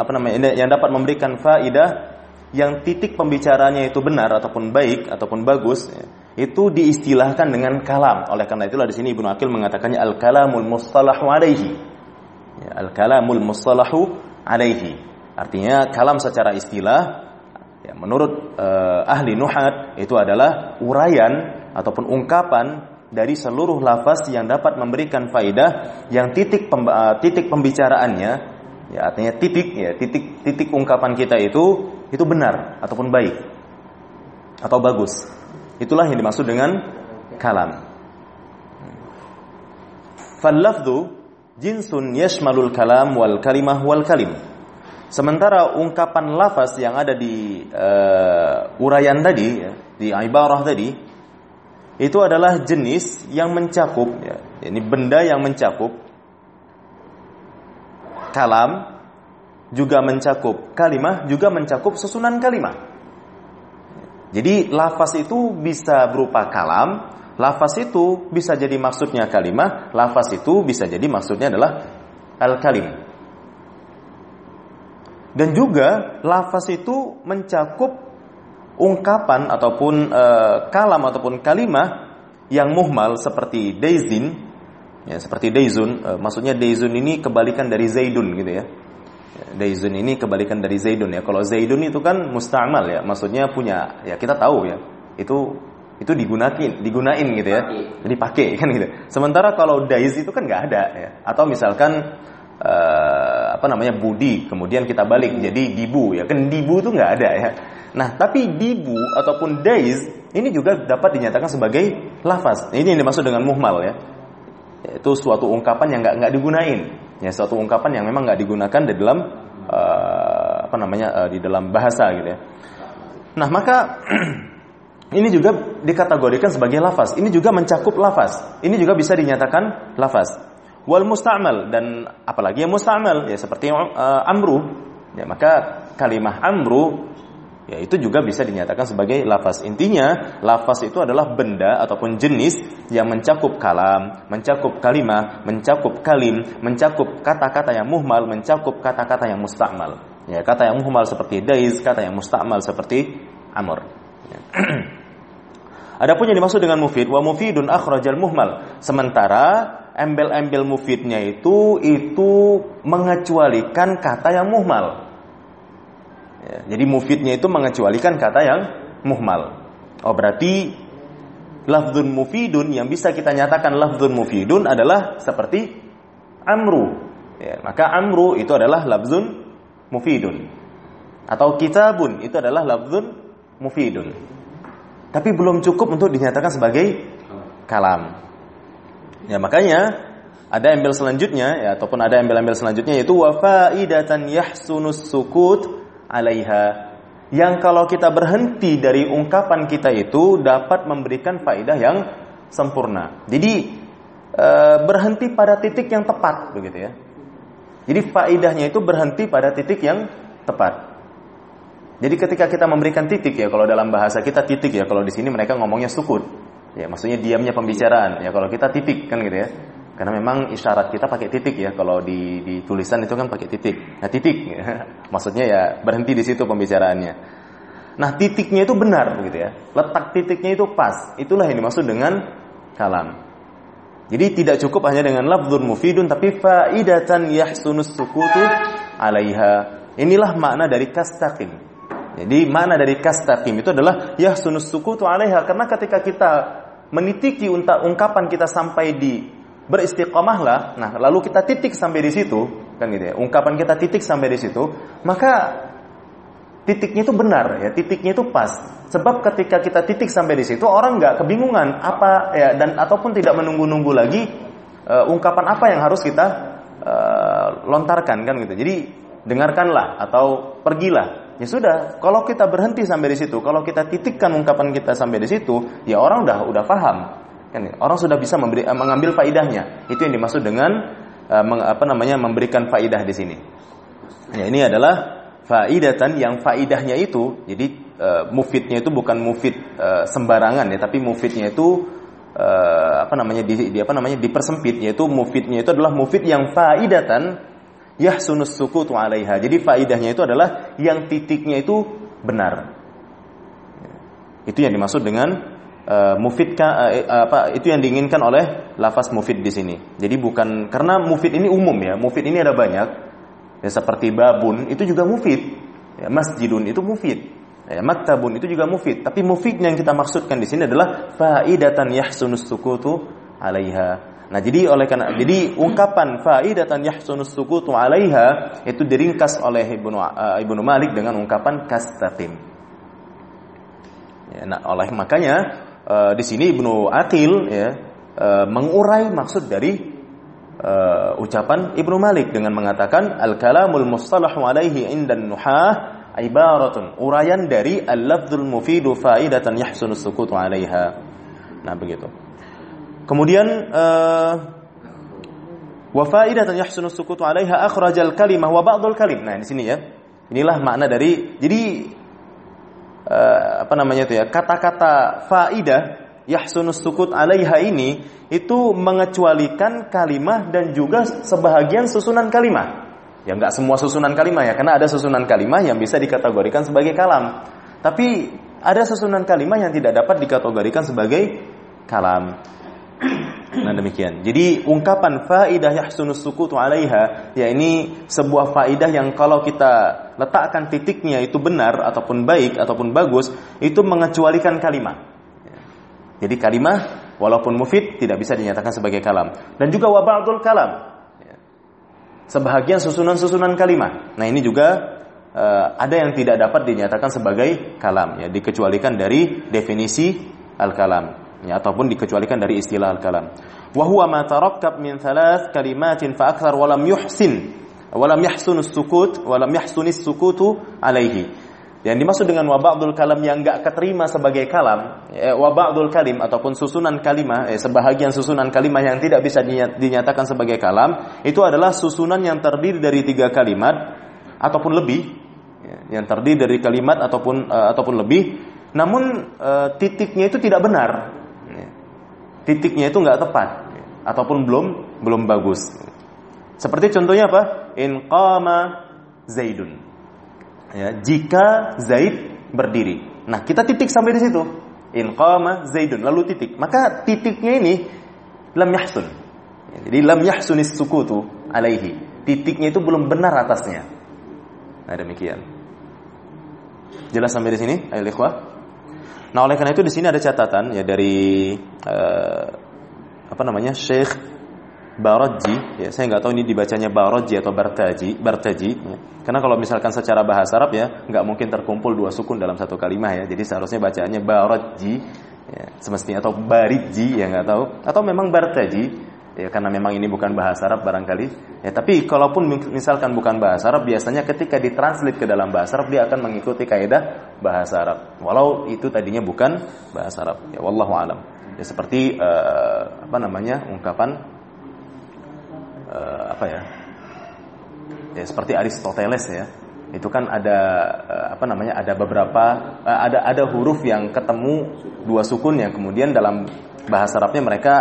dapat memberikan faidah yang titik pembicaraannya itu benar ataupun baik ataupun bagus ya, itu diistilahkan dengan kalam. Oleh karena itulah di sini Ibnu Aqil mengatakannya al-kalamul mustalahu alaihi. Ya, al-kalamul mustalahu alaihi. Artinya kalam secara istilah ya, menurut ahli nuhat itu adalah uraian ataupun ungkapan dari seluruh lafaz yang dapat memberikan faidah yang titik pembicaraannya ya, artinya titik ungkapan kita itu benar ataupun baik atau bagus. Itulah yang dimaksud dengan kalam. Fal lafdhu jinsun yashmalul kalam wal kalimah wal kalim. Sementara ungkapan lafaz yang ada di uraian tadi ya, di ibarah tadi itu adalah jenis yang mencakup ya, ini benda yang mencakup kalam, juga mencakup kalimah, juga mencakup susunan kalimah. Jadi lafaz itu bisa berupa kalam, lafaz itu bisa jadi maksudnya kalimah, lafaz itu bisa jadi maksudnya adalah al-kalim. Dan juga lafaz itu mencakup ungkapan ataupun kalam ataupun kalimah yang muhmal seperti daizin, ya seperti daizun, maksudnya daizun ini kebalikan dari zaidun gitu ya. Daizun ini kebalikan dari zaidun ya. Kalau zaidun itu kan musta'mal ya, maksudnya punya ya, kita tahu ya. Itu digunain gitu ya. Dipakai kan gitu. Sementara kalau daiz itu kan enggak ada ya. Atau misalkan budi kemudian kita balik jadi dibu ya. Kan dibu itu enggak ada ya. Nah, tapi dibu ataupun daiz ini juga dapat dinyatakan sebagai lafaz. Ini yang dimaksud dengan muhmal ya. Itu suatu ungkapan yang enggak digunain. Ya, suatu ungkapan yang memang enggak digunakan di dalam di dalam bahasa gitu ya. Nah, maka ini juga dikategorikan sebagai lafaz. Ini juga mencakup lafaz. Ini juga bisa dinyatakan lafaz. Wal musta'mal, dan apalagi yang musta'mal ya seperti amru. Ya, maka kalimah amru ya itu juga bisa dinyatakan sebagai lafaz. Intinya lafaz itu adalah benda ataupun jenis yang mencakup kalam, mencakup kalimah, mencakup kalim, mencakup kata-kata yang muhmal, mencakup kata-kata yang musta'mal. Ya, kata yang muhmal seperti daiz, kata yang musta'mal seperti amr. Ya. Adapun yang dimaksud dengan mufid, wa mufidun akhrajal muhmal. Sementara embel-embel mufidnya itu mengecualikan kata yang muhmal. Ya, jadi mufidnya itu mengecualikan kata yang muhmal. Oh, berarti lafdzun mufidun yang bisa kita nyatakan lafdzun mufidun adalah seperti amru. Ya, maka amru itu adalah lafdzun mufidun. Atau kitabun itu adalah lafdzun mufidun. Tapi belum cukup untuk dinyatakan sebagai kalam. Ya, makanya ada embel selanjutnya ya, ataupun ada embel-embel selanjutnya yaitu wa faidatan yahsunus sukut 'alaiha, yang kalau kita berhenti dari ungkapan kita itu dapat memberikan faedah yang sempurna. Jadi berhenti pada titik yang tepat begitu ya. Jadi faedahnya itu berhenti pada titik yang tepat. Jadi ketika kita memberikan titik ya, kalau dalam bahasa kita titik ya, kalau di sini mereka ngomongnya sukut. Ya, maksudnya diamnya pembicaraan. Ya, kalau kita titik kan gitu ya. Karena memang isyarat kita pakai titik ya, kalau di tulisan itu kan pakai titik. Nah, titik ya. Maksudnya ya berhenti di situ pembicaraannya. Nah, titiknya itu benar begitu ya. Letak titiknya itu pas. Itulah yang dimaksud dengan kalam. Jadi tidak cukup hanya dengan lafdzun mufidun, tapi faidatan yahsunus sukutu 'alaiha. Inilah makna dari kastaqim. Jadi makna dari kastaqim itu adalah yahsunus sukutu 'alaiha, karena ketika kita menitiki ungkapan kita sampai di beristiqamahlah, nah lalu kita titik sampai di situ, kan gitu ya. Ungkapan kita titik sampai di situ, maka titiknya itu benar ya, titiknya itu pas. Sebab ketika kita titik sampai di situ orang nggak kebingungan apa ya, dan ataupun tidak menunggu-nunggu lagi ungkapan apa yang harus kita lontarkan kan gitu. Jadi dengarkanlah atau pergilah. Ya sudah, kalau kita berhenti sampai di situ, kalau kita titikkan ungkapan kita sampai di situ, ya orang udah paham. Kan orang sudah bisa mengambil faidahnya. Itu yang dimaksud dengan memberikan faidah di sini. Ya, ini adalah faidatan yang faidahnya itu, jadi mufidnya itu bukan mufid sembarangan ya, tapi mufidnya itu dipersempit, yaitu mufidnya itu adalah mufid yang faidatan yahsunus sukutu 'alaiha. Jadi faidahnya itu adalah yang titiknya itu benar. Itu yang dimaksud dengan mufid itu yang diinginkan oleh lafaz mufid di sini. Jadi bukan karena mufid ini umum ya, mufid ini ada banyak. Ya, seperti babun itu juga mufid, ya, masjidun itu mufid, ya, maktabun itu juga mufid. Tapi mufid yang kita maksudkan di sini adalah faidatan yahsunus sukutu 'alaiha. Nah, jadi jadi ungkapan faidatan yahsunus sukutu 'alaiha itu diringkas oleh Ibnu Malik dengan ungkapan kastaqim. Ya, nah, makanya di sini Ibnu Aqil ya mengurai maksud dari ucapan Ibnu Malik dengan mengatakan al-kalamul mustalahu alaihi indan nuhah ibaratun, uraian dari al-lafdzul mufidu faidatan yahsunus sukutu 'alaiha. Nah, begitu. Kemudian wa faidatan yahsunus sukutu 'alaiha akhrajal kalimah wa ba'dul kalim. Nah, di sini ya. Inilah makna dari kata-kata faidah yahsunus sukut 'alaiha ini itu mengecualikan kalimah dan juga sebahagian susunan kalimah. Ya enggak semua susunan kalimah ya, karena ada susunan kalimah yang bisa dikategorikan sebagai kalam. Tapi ada susunan kalimah yang tidak dapat dikategorikan sebagai kalam. Nah, demikian. Jadi ungkapan faidah yahsunus sukutu 'alaiha ya ini sebuah faidah yang kalau kita letakkan titiknya itu benar ataupun baik ataupun bagus, itu mengecualikan kalimah. Jadi kalimah walaupun mufid tidak bisa dinyatakan sebagai kalam. Dan juga wa ba'dul kalam. Sebahagian susunan-susunan kalimah. Nah, ini juga ada yang tidak dapat dinyatakan sebagai kalam ya, dikecualikan dari definisi al-kalam ya, ataupun dikecualikan dari istilah al-kalam. Wa huwa ma tarakkab min thalath kalimatin fa akthar wa lam yahsunis sukutu alaihi. Yang dimaksud dengan wa ba'dul kalam yang enggak keterima sebagai kalam, wa ba'dul kalim ataupun susunan kalimah, sebahagian susunan kalimah yang tidak bisa dinyatakan sebagai kalam, itu adalah susunan yang terdiri dari 3 kalimat ataupun lebih, yang terdiri dari kalimat ataupun lebih, namun titiknya itu tidak benar. Titiknya itu enggak tepat ataupun belum bagus. Seperti contohnya apa? In qama Zaidun. Ya, jika Zaid berdiri. Nah, kita titik sampai di situ. In qama Zaidun, lalu titik. Maka titiknya ini lam yahsun. Ya, jadi lam yahsunis sukutu alaihi. Titiknya itu belum benar atasnya. Nah, demikian. Jelas sampai di sini, ayo ikhwah. Nah, oleh karena itu di sini ada catatan ya dari Syekh Baraji, ya saya nggak tahu ini dibacanya Baraji atau Bartaji, ya. Karena kalau misalkan secara bahasa Arab ya nggak mungkin terkumpul 2 sukun dalam satu kalimah ya, jadi seharusnya bacaannya Baraji, ya, semestinya atau Bariji ya nggak tahu, atau memang Bartaji, ya karena memang ini bukan bahasa Arab barangkali, ya tapi kalaupun misalkan bukan bahasa Arab, biasanya ketika ditranslate ke dalam bahasa Arab dia akan mengikuti kaidah bahasa Arab, walau itu tadinya bukan bahasa Arab, ya wallahu alam. Ya seperti ungkapan ya seperti Aristoteles ya, itu kan ada ada beberapa ada huruf yang ketemu 2 sukun yang kemudian dalam bahasa Arabnya mereka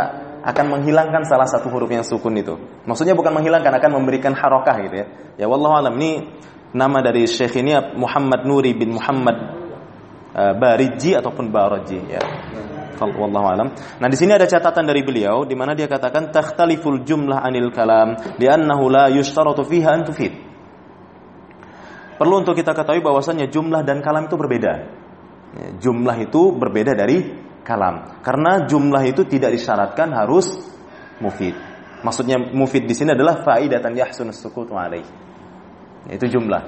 akan menghilangkan salah satu huruf yang sukun itu. Maksudnya bukan menghilangkan, akan memberikan harokah gitu ya. Ya wallahu alam, ini nama dari Syekh ini Muhammad Nuri bin Muhammad Bariji ataupun Baraji ya. Wallahu alam. Nah, di sini ada catatan dari beliau di mana dia katakan takhtaliful jumlah anil kalam li'annahu la yushtaratu fiha an tufid. Perlu untuk kita ketahui bahwasannya jumlah dan kalam itu berbeda. Jumlah itu berbeda dari kalam. Karena jumlah itu tidak disyaratkan harus mufid. Maksudnya mufid di sini adalah faidatan yahsunus sukutu alaihi. Itu jumlah.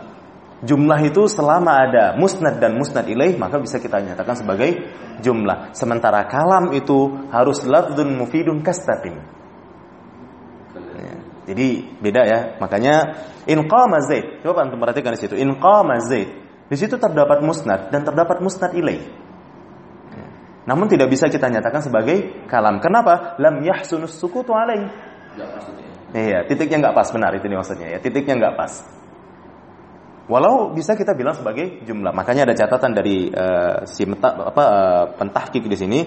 Jumlah itu selama ada musnad dan musnad ilaih maka bisa kita nyatakan sebagai jumlah. Sementara kalam itu harus lafdzun mufidun kastaqim. Ya, jadi beda ya. Makanya in qama Zaid. Coba antum perhatikan di situ. In qama Zaid. Di situ terdapat musnad dan terdapat musnad ilaih. Ya. Namun tidak bisa kita nyatakan sebagai kalam. Kenapa? Lam yahsunus sukutu alaih. Enggak pas itu ya. Iya, titiknya enggak pas, benar itu nih maksudnya ya. Titiknya enggak pas. Walau bisa kita bilang sebagai jumlah. Makanya ada catatan dari pentahqiq di sini,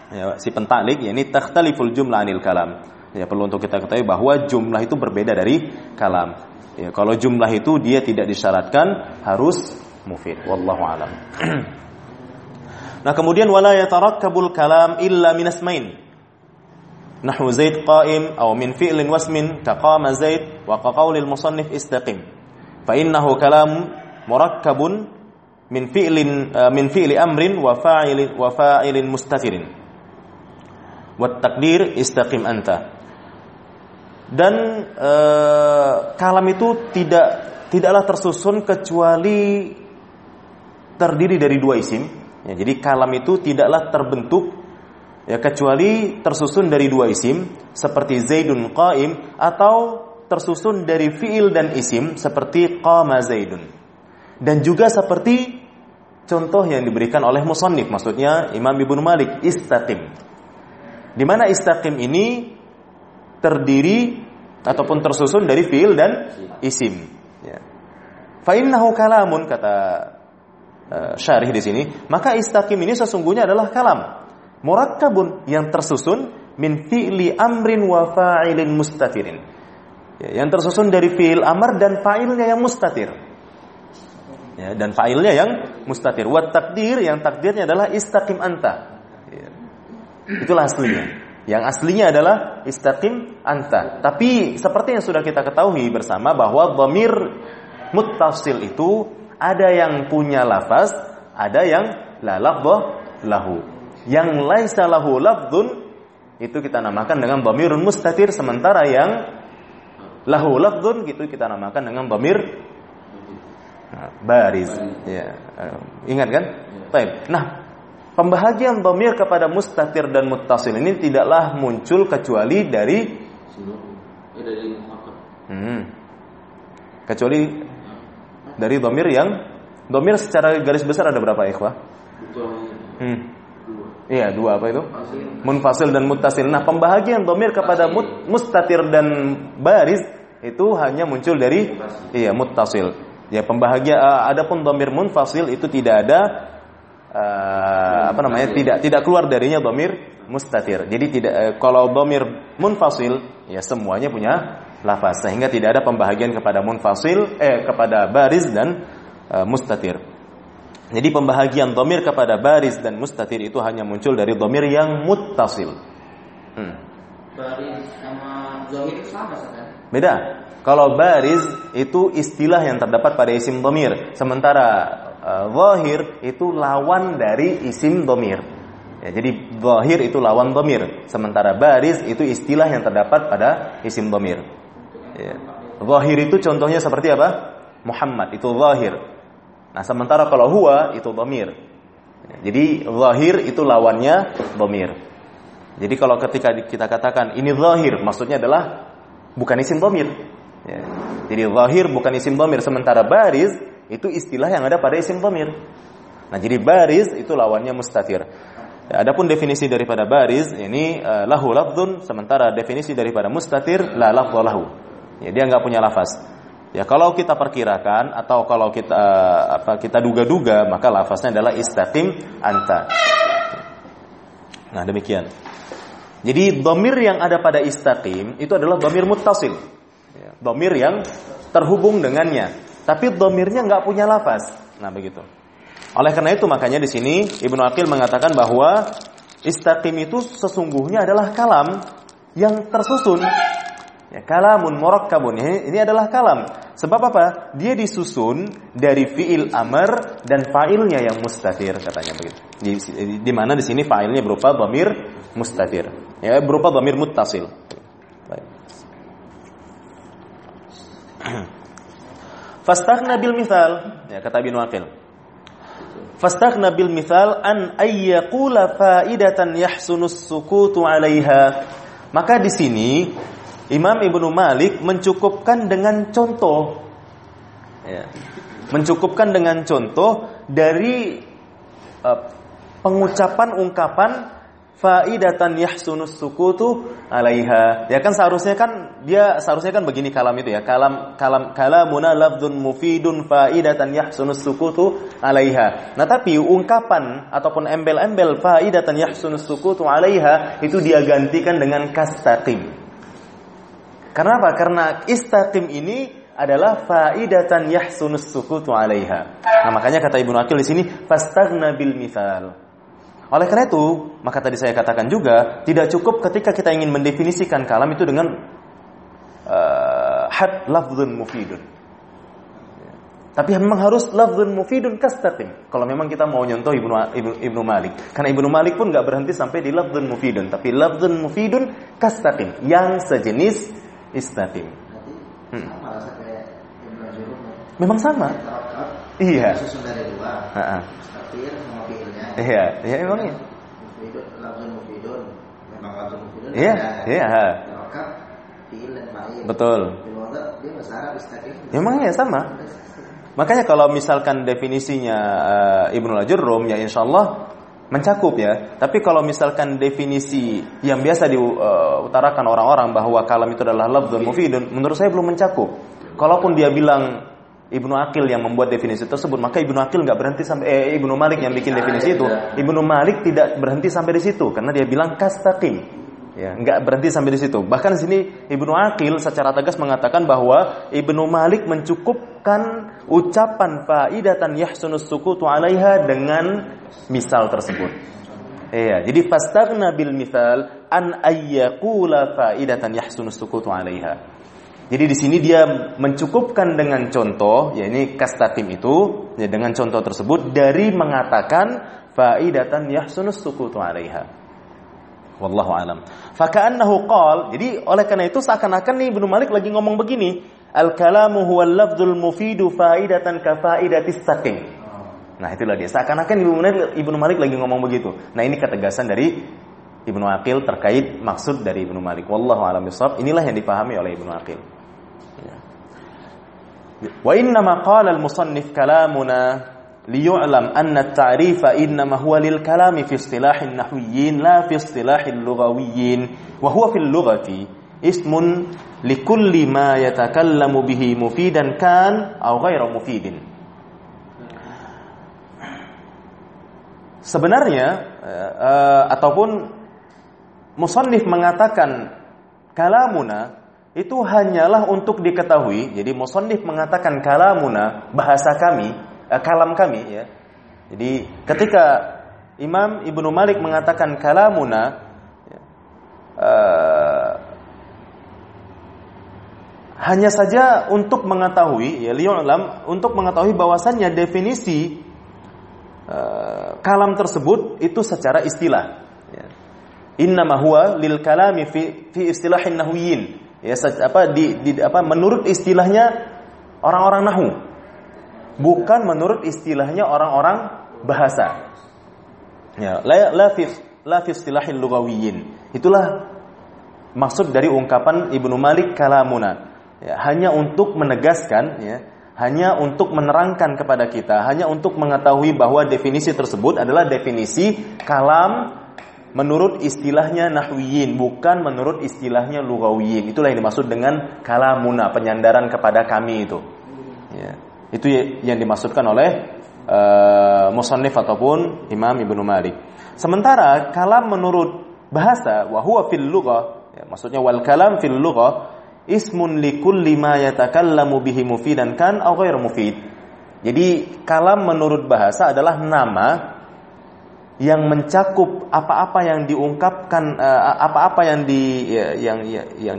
ya, si pentaklik, yakni takhtaliful jumlah anil kalam. Ya, perlu untuk kita ketahui bahwa jumlah itu berbeda dari kalam. Ya, kalau jumlah itu dia tidak disyaratkan harus mufid. Wallahu alam. Nah, kemudian wala yatarakkabul kalam illa min asmain. Nahwu Zaid qa'im aw min fi'lin wasmin kaqama Zaid wa qaqaulil musannif istaqim. فإنه كلام مركب من فعل أمر وفاعل مستتر والتقدير استقم أنت. Dan kalam itu tidaklah tersusun kecuali terdiri dari dua isim. Ya, jadi kalam itu tidaklah terbentuk ya kecuali tersusun dari dua isim seperti Zaidun qa'im atau tersusun dari fi'il dan isim seperti qama Zaidun. Dan juga seperti contoh yang diberikan oleh musannif, maksudnya Imam Ibnu Malik, istaqim. Di mana istaqim ini terdiri ataupun tersusun dari fi'il dan isim. Ya. Fa innahu kalamun, kata syarih di sini, maka istaqim ini sesungguhnya adalah kalam murakkabun yang tersusun min fi'li amrin wa fa'ilin mustatirin. Ya, yang tersusun dari fi'il amr dan fa'ilnya yang mustatir. Ya, dan fa'ilnya yang mustatir. Wat takdir, yang takdirnya adalah istaqim anta. Ya. Itulah aslinya. Yang aslinya adalah istaqim anta. Tapi seperti yang sudah kita ketahui bersama bahwa dhamir muttasil itu ada yang punya lafaz, ada yang la lafdhah lahu. Yang laisa lahu lafdzun itu kita namakan dengan dhamirun mustatir, sementara yang lahu lafdzun gitu kita namakan dengan dhamir bariz. Ya. Ingat kan? Baik. Nah, pembahagian dhamir kepada mustatir dan muttasil ini tidaklah muncul kecuali dari kecuali dari dhamir secara garis besar ada berapa ikhwah? Iya, dua apa itu? Munfasil dan muttasil. Nah, pembahagian dhamir kepada mustatir dan bariz itu hanya muncul dari muttasil. Ya, adapun dhamir munfasil itu tidak ada tidak keluar darinya dhamir mustatir. Jadi tidak kalau dhamir munfasil ya semuanya punya lafaz, sehingga tidak ada pembahagian kepada munfasil kepada bariz dan mustatir. Jadi pembahagian dhamir kepada bariz dan mustatir itu hanya muncul dari dhamir yang muttasil. Bariz sama zahir sama kan? Beda. Kalau bariz itu istilah yang terdapat pada isim dhamir, sementara zahir itu lawan dari isim dhamir. Ya, jadi zahir itu lawan dhamir, sementara bariz itu istilah yang terdapat pada isim dhamir. Ya. Zahir itu contohnya seperti apa? Muhammad itu zahir. Nah, sementara kalau huwa itu dhamir. Jadi zahir itu lawannya dhamir. Jadi kalau ketika kita katakan ini zahir, maksudnya adalah bukan isim dhamir. Ya. Jadi zahir bukan isim dhamir, sementara bariz itu istilah yang ada pada isim dhamir. Nah, jadi bariz itu lawannya mustatir. Ya, adapun definisi daripada bariz ini lahu lafdzun, sementara definisi daripada mustatir la lafdha lahu. Ya, dia enggak punya lafaz. Ya, kalau kita perkirakan atau kalau kita duga-duga, maka lafaznya adalah istaqim anta. Nah, demikian. Jadi dhamir yang ada pada istaqim itu adalah dhamir muttasil. Ya, dhamir yang terhubung dengannya, tapi dhamirnya enggak punya lafaz. Nah, begitu. Oleh karena itu makanya di sini Ibnu Aqil mengatakan bahwa istaqim itu sesungguhnya adalah kalam yang tersusun. Ya, kalamun murakkabun. Ini adalah kalam. Sebab apa? Dia disusun dari fi'il amr dan fa'ilnya yang mustatir, katanya begitu. Di mana di sini fa'ilnya berupa dhamir mustatir. Ya, berupa dhamir muttasil. Baik. Fastaghna bil mithal, ya kata Ibnu Aqil. Fastaghna bil mithal an ayyaqula faidatan yahsunus sukutu 'alaiha. Maka di sini Imam Ibnu Malik mencukupkan dengan contoh. Ya. Mencukupkan dengan contoh dari pengucapan ungkapan faidatan yahsunus sukutu 'alaiha. Ya kan seharusnya kan begini kalam itu ya. Kalamuna lafdzun mufidun faidatan yahsunus sukutu 'alaiha. Nah, tapi ungkapan ataupun embel-embel faidatan yahsunus sukutu 'alaiha itu dia gantikan dengan kastaqim. Kenapa? Karena istaqim ini adalah faidatan yahsunus sukutu 'alaiha. Nah, makanya kata Ibnu Aqil di sini fastaghna bil mithal. Oleh karena itu, maka tadi saya katakan juga tidak cukup ketika kita ingin mendefinisikan kalam itu dengan had lafdzun mufidun. Tapi memang harus lafdzun mufidun kastaqim. Kalau memang kita mau nyontoh Ibnu Malik. Karena Ibnu Malik pun enggak berhenti sampai di lafdzun mufidun, tapi lafdzun mufidun kastaqim yang sejenis istaqim. Sama rasa kayak Ibnu Jurum. Memang sama. Iya. Susun dari luar. Heeh. Takdir sama fiilnya. Iya, iya emangnya. Mufidun, lafzun mufidun. Memang lafzun mufidun. Iya, iya. Rokab, fiil dan fa'il. Betul. Dia bahasa Arab istaqim. Emangnya sama. Makanya kalau misalkan definisinya Ibnu Jurrum ya insyaallah mencakup ya. Tapi kalau misalkan definisi yang biasa diutarakan orang-orang bahwa kalam itu adalah lafdzun mufidun, menurut saya belum mencakup. Kalaupun dia bilang Ibnu Aqil yang membuat definisi tersebut, maka Ibnu Aqil enggak berhenti sampai Ibnu Malik yang bikin definisi itu. Ibnu Malik tidak berhenti sampai di situ karena dia bilang kastaqim. Ya, enggak berhenti sampai di situ. Bahkan di sini Ibnu Aqil secara tegas mengatakan bahwa Ibnu Malik mencukupkan ucapan faidatan yahsunus sukutu 'alaiha dengan misal tersebut. Iya, jadi fastaghna bil mithal an ayyaqula faidatan yahsunus sukutu 'alaiha. Jadi di sini dia mencukupkan dengan contoh, ya ini kastaqim itu, ya dengan contoh tersebut dari mengatakan faidatan yahsunus sukutu 'alaiha. Wallahu alam. Faka'annahu qala, jadi oleh karena itu seakan-akan nih Ibnu Malik lagi ngomong begini, al-kalamu huwal lafdzul mufidu faidatan ka faidatis saqim. Nah, itulah dia. Seakan-akan Ibnu Malik lagi ngomong begitu. Nah, ini ketegasan dari Ibnu Aqil terkait maksud dari Ibnu Malik. Wallahu a'lam bishawab. Inilah yang dipahami oleh Ibnu Aqil. Wa inna ma qala al-musannif kalamuna liyu'lam anna at-ta'rifa inma huwa lil kalami fi istilahin nahwiyyin la fi istilahil lughawiyyin wa huwa fil lughati ismun likulli ma yatakallamu bihi mufidan kan aw ghairu mufidin. Sebenarnya ataupun musannif mengatakan kalamuna itu hanyalah untuk diketahui. Jadi musannif mengatakan kalamuna, bahasa kami, kalam kami ya. Jadi ketika Imam Ibnu Malik mengatakan kalamuna hanya saja untuk mengetahui ya liyu'lam, untuk mengetahui bahwasannya definisi kalam tersebut itu secara istilah ya. Innama huwa lil kalami fi istilahin nahwiyyin. Ya menurut istilahnya orang-orang nahwu. Bukan menurut istilahnya orang-orang bahasa. Ya, la fi istilahil lughawiyyin. Itulah maksud dari ungkapan Ibnu Malik kalamuna. Ya, hanya untuk menegaskan ya, hanya untuk menerangkan kepada kita, hanya untuk mengetahui bahwa definisi tersebut adalah definisi kalam menurut istilahnya nahwiyin, bukan menurut istilahnya lughawiyin. Itulah yang dimaksud dengan kalamuna, penyandaran kepada kami itu. Ya. Itu yang dimaksudkan oleh musannif ataupun Imam Ibnu Malik. Sementara kalam menurut bahasa wa huwa fil lughah, ya, maksudnya wal kalam fil lughah ismun likulli ma yatakallamu bihi mufidan kan aw ghairu mufid. Jadi kalam menurut bahasa adalah nama yang mencakup apa-apa yang diungkapkan, apa-apa yang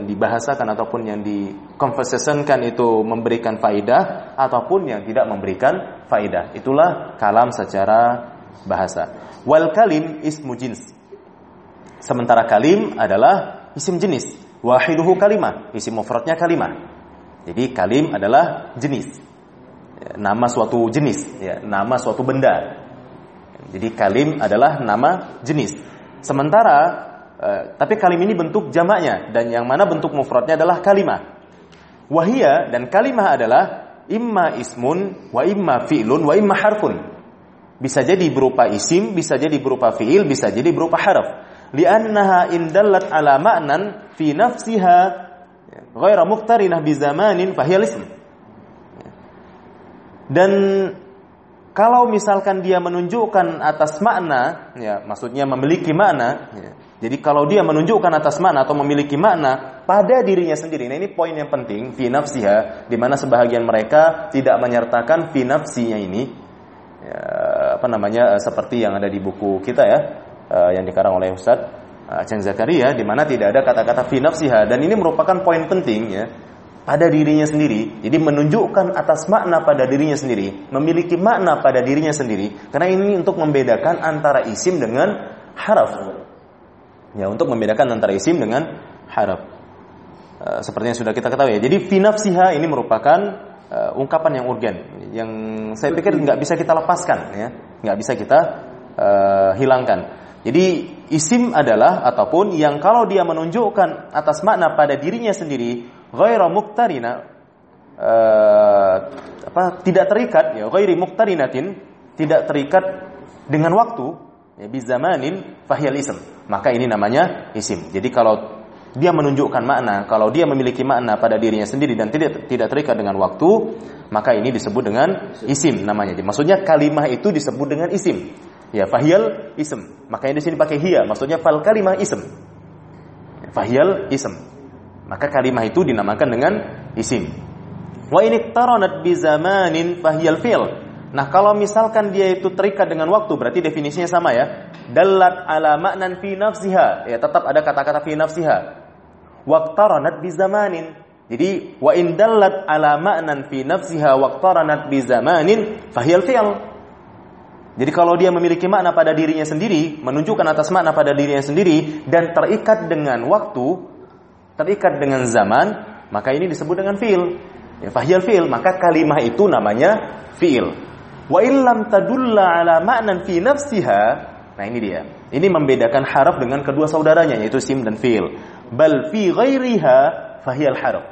dibahasakan ataupun yang dikonversasikan itu memberikan faidah ataupun yang tidak memberikan faidah. Itulah kalam secara bahasa. Wal kalim ismu jins. Sementara kalim adalah isim jenis. Wahiduhu kalimah, isim mufradnya kalimah. Jadi kalim adalah jenis. nama suatu jenis, ya, nama suatu benda. Jadi kalim adalah nama jenis. Sementara tapi kalim ini bentuk jamaknya, dan yang mana bentuk mufradnya adalah kalimah. Wahia, dan kalimah adalah imma ismun wa imma fi'lun wa imma harfun. Bisa jadi berupa isim, bisa jadi berupa fi'il, bisa jadi berupa harf. Li'annaha indallat ala ma'nan fi nafsiha ghaira muqtarinah bi zamanin fahiyal ism. Dan kalau misalkan dia menunjukkan atas makna, ya, maksudnya memiliki makna, ya. Jadi kalau dia menunjukkan atas makna atau memiliki makna pada dirinya sendiri. Nah, ini poin yang penting, fi nafsiha, di mana sebahagian mereka tidak menyertakan fi nafsinya ini. Ya, seperti yang ada di buku kita, ya, yang dikarang oleh Ustaz Aceng Zakaria, di mana tidak ada kata-kata fi nafsiha, dan ini merupakan poin penting, ya, pada dirinya sendiri. Jadi menunjukkan atas makna pada dirinya sendiri, memiliki makna pada dirinya sendiri, karena ini untuk membedakan antara isim dengan haraf. Ya, untuk membedakan antara isim dengan haraf. Seperti yang sudah kita ketahui, ya. Jadi fi nafsiha ini merupakan ungkapan yang urgen, yang saya pikir nggak bisa kita lepaskan, ya, nggak bisa kita hilangkan. Jadi isim adalah ataupun yang kalau dia menunjukkan atas makna pada dirinya sendiri, ghaira muqtarina, tidak terikat, ya, ghairi muqtarinatin, tidak terikat dengan waktu, ya, bizamanin fahiyal ism, maka ini namanya isim. Jadi kalau dia menunjukkan makna, kalau dia memiliki makna pada dirinya sendiri dan tidak terikat dengan waktu, maka ini disebut dengan isim namanya. Jadi, maksudnya kalimah itu disebut dengan isim. Ya, fahiyal ism. Makanya di sini pakai hiya, maksudnya fal kalimah ism. Fahiyal ism. Maka kalimah itu dinamakan dengan isim. Wa in iqtaranat bi zamanin fahiyal fi'l. Nah, kalau misalkan dia itu terikat dengan waktu, berarti definisinya sama, ya. Dallat ala ma'nan fi nafsiha, ya, tetap ada kata-kata fi nafsiha. Waqtaranat bi zamanin. Jadi wa in dallat ala ma'nan fi nafsiha waqtaranat bi zamanin fahiyal fi'l. Jadi kalau dia memiliki makna pada dirinya sendiri, menunjukkan atas makna pada dirinya sendiri dan terikat dengan waktu, terikat dengan zaman, maka ini disebut dengan fi'il. Ya, fahiyal fi'il, maka kalimah itu namanya fi'il. Wa illam tadulla ala ma'nan fi nafsiha. Nah, ini dia. Ini membedakan haraf dengan kedua saudaranya, yaitu sim dan fi'il. Bal fi ghairiha fahiyal harf.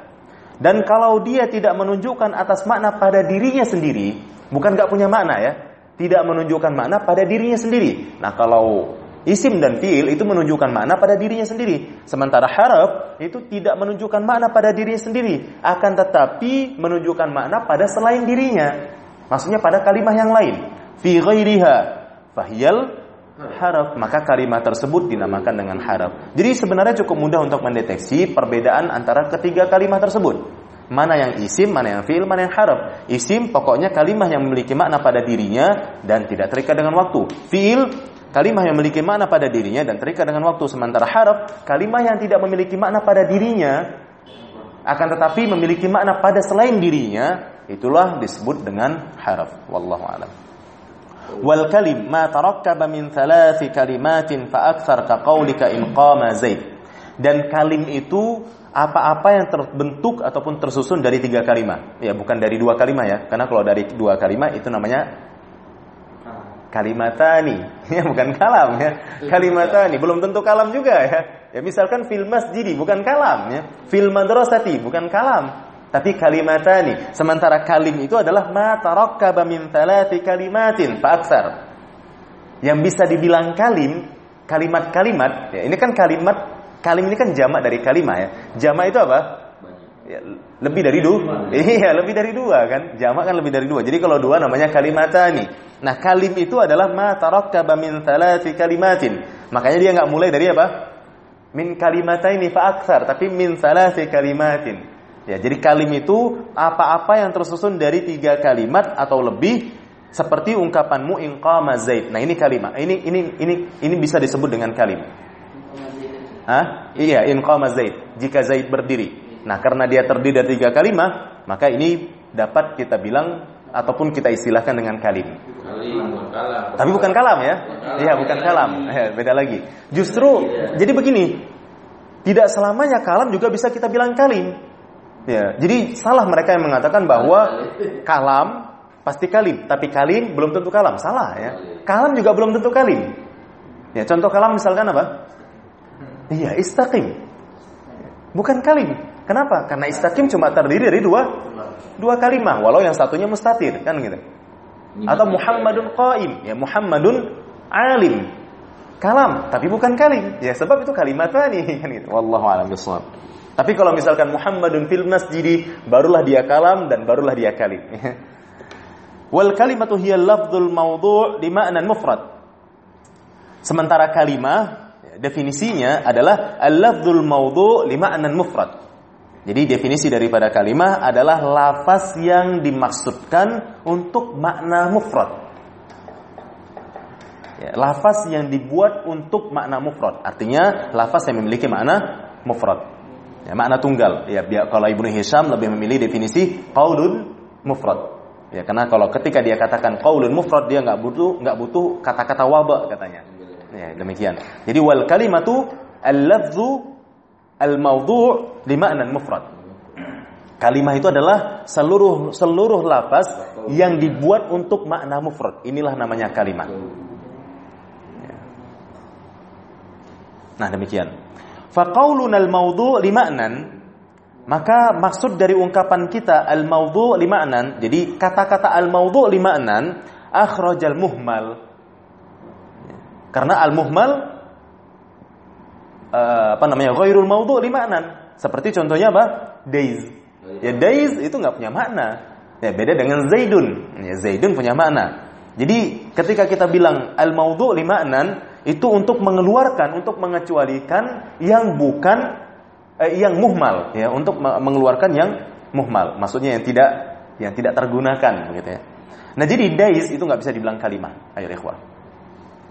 Dan kalau dia tidak menunjukkan atas makna pada dirinya sendiri, bukan enggak punya makna, ya. Tidak menunjukkan makna pada dirinya sendiri. Nah, kalau isim dan fi'il itu menunjukkan makna pada dirinya sendiri. Sementara harf itu tidak menunjukkan makna pada dirinya sendiri, akan tetapi menunjukkan makna pada selain dirinya. Maksudnya pada kalimah yang lain. Fi ghairiha fahiyal harf, maka kalimat tersebut dinamakan dengan harf. Jadi sebenarnya cukup mudah untuk mendeteksi perbedaan antara ketiga kalimat tersebut. Mana yang isim, mana yang fi'il, mana yang harf. Isim pokoknya kalimah yang memiliki makna pada dirinya dan tidak terikat dengan waktu. Fi'il kalimah yang memiliki makna pada dirinya dan terikat dengan waktu. Sementara harf kalimah yang tidak memiliki makna pada dirinya akan tetapi memiliki makna pada selain dirinya, itulah disebut dengan harf. Wallahu a'lam. Wal kalim ma tarakkaba min thalathi kalimatin fa akthar ka qaulika in qama Zaid. Dan kalim itu apa-apa yang terbentuk ataupun tersusun dari 3 kalimat. Ya, bukan dari 2 kalimat, ya. Karena kalau dari 2 kalimat itu namanya kalimatani. Ya, bukan kalam, ya. Kalimatani belum tentu kalam juga, ya. Ya, misalkan fil masjidi bukan kalam, ya. Fil madrasati bukan kalam, tapi kalimatani. Sementara kalim itu adalah ma tarakkaba min thalathi kalimatin fa aktsar. Yang bisa dibilang kalim, kalimat-kalimat, ya, ini kan kalim ini kan jamak dari kalimah, ya. Jamak itu apa? Ya, lebih dari 2. Iya, lebih dari 2 kan. Jamak kan lebih dari 2. Jadi kalau 2 namanya kalimatani. Nah, kalim itu adalah ma tarakkaba min thalathi kalimatin. Makanya dia enggak mulai dari apa? Min kalimataini fa aktsar, tapi min thalathi kalimatin. Ya, jadi kalim itu apa-apa yang tersusun dari 3 kalimat atau lebih, seperti ungkapanmu in qama Zaid. Nah, ini kalimat. Ini bisa disebut dengan kalim. Iya, in qama Zaid, jika Zaid berdiri. Nah, karena dia terdiri dari 3 kalimat, maka ini dapat kita bilang ataupun kita istilahkan dengan kalim. Tapi bukan kalam, ya. Iya, bukan kalam. Beda lagi. Justru jadi begini, tidak selamanya kalam juga bisa kita bilang kalim. Ya, jadi salah mereka yang mengatakan bahwa kalam pasti kalim, tapi kalim belum tentu kalam. Salah ya. Kalam juga belum tentu kalim. Ya, contoh kalam misalkan apa? Iya, istaqim. Bukan kalim. Kenapa? Karena istaqim cuma terdiri dari dua kalimah, walau yang satunya mustatir, kan gitu. Atau Muhammadun qaim, ya Muhammadun alim. Kalam, tapi bukan kalim. Ya, sebab itu kalimat tadi, kan gitu. Wallahu a'lam bishawab. Tapi kalau misalkan Muhammadun fil masjidi, barulah dia kalam dan barulah dia kalim. Wal kalimatu hiya lafdzul mawdu' li ma'nan mufrad. Sementara kalimah definisinya adalah al-lafdzul mawdu' li ma'nan mufrad. Jadi definisi daripada kalimah adalah lafaz yang dimaksudkan untuk makna mufrad. Ya, lafaz yang dibuat untuk makna mufrad. Artinya lafaz yang memiliki makna mufrad. Ya, makna tunggal. Ya, kalau Ibnu Hisham lebih memilih definisi qaulun mufrad. Ya, karena kalau ketika dia katakan qaulun mufrad, dia enggak butuh kata-kata waba katanya. Ya, demikian. Jadi wal kalimatu al-lafzu al-mawdu' li ma'nan mufrad. Kalimah itu adalah seluruh lafaz yang dibuat untuk makna mufrad. Inilah namanya kalimah. Nah, demikian. Fa qauluna al-mawdu' li ma'nan, maka maksud dari ungkapan kita al-mawdu' li ma'nan, jadi kata-kata al-mawdu' li ma'nan akhrajal muhmal. Karena al-muhmal ghairul mawdu' li ma'nan. Seperti contohnya apa? Daiz. Ya, daiz itu enggak punya makna. Ya, beda dengan zaidun. Ya, zaidun punya makna. Jadi ketika kita bilang al-mawdu' li ma'nan, itu untuk mengeluarkan, untuk mengecualikan yang bukan yang muhmal, ya, untuk mengeluarkan yang muhmal. Maksudnya yang tidak tergunakan, begitu ya. Nah, jadi daiz itu enggak bisa dibilang kalimah. Ayo ikhwah.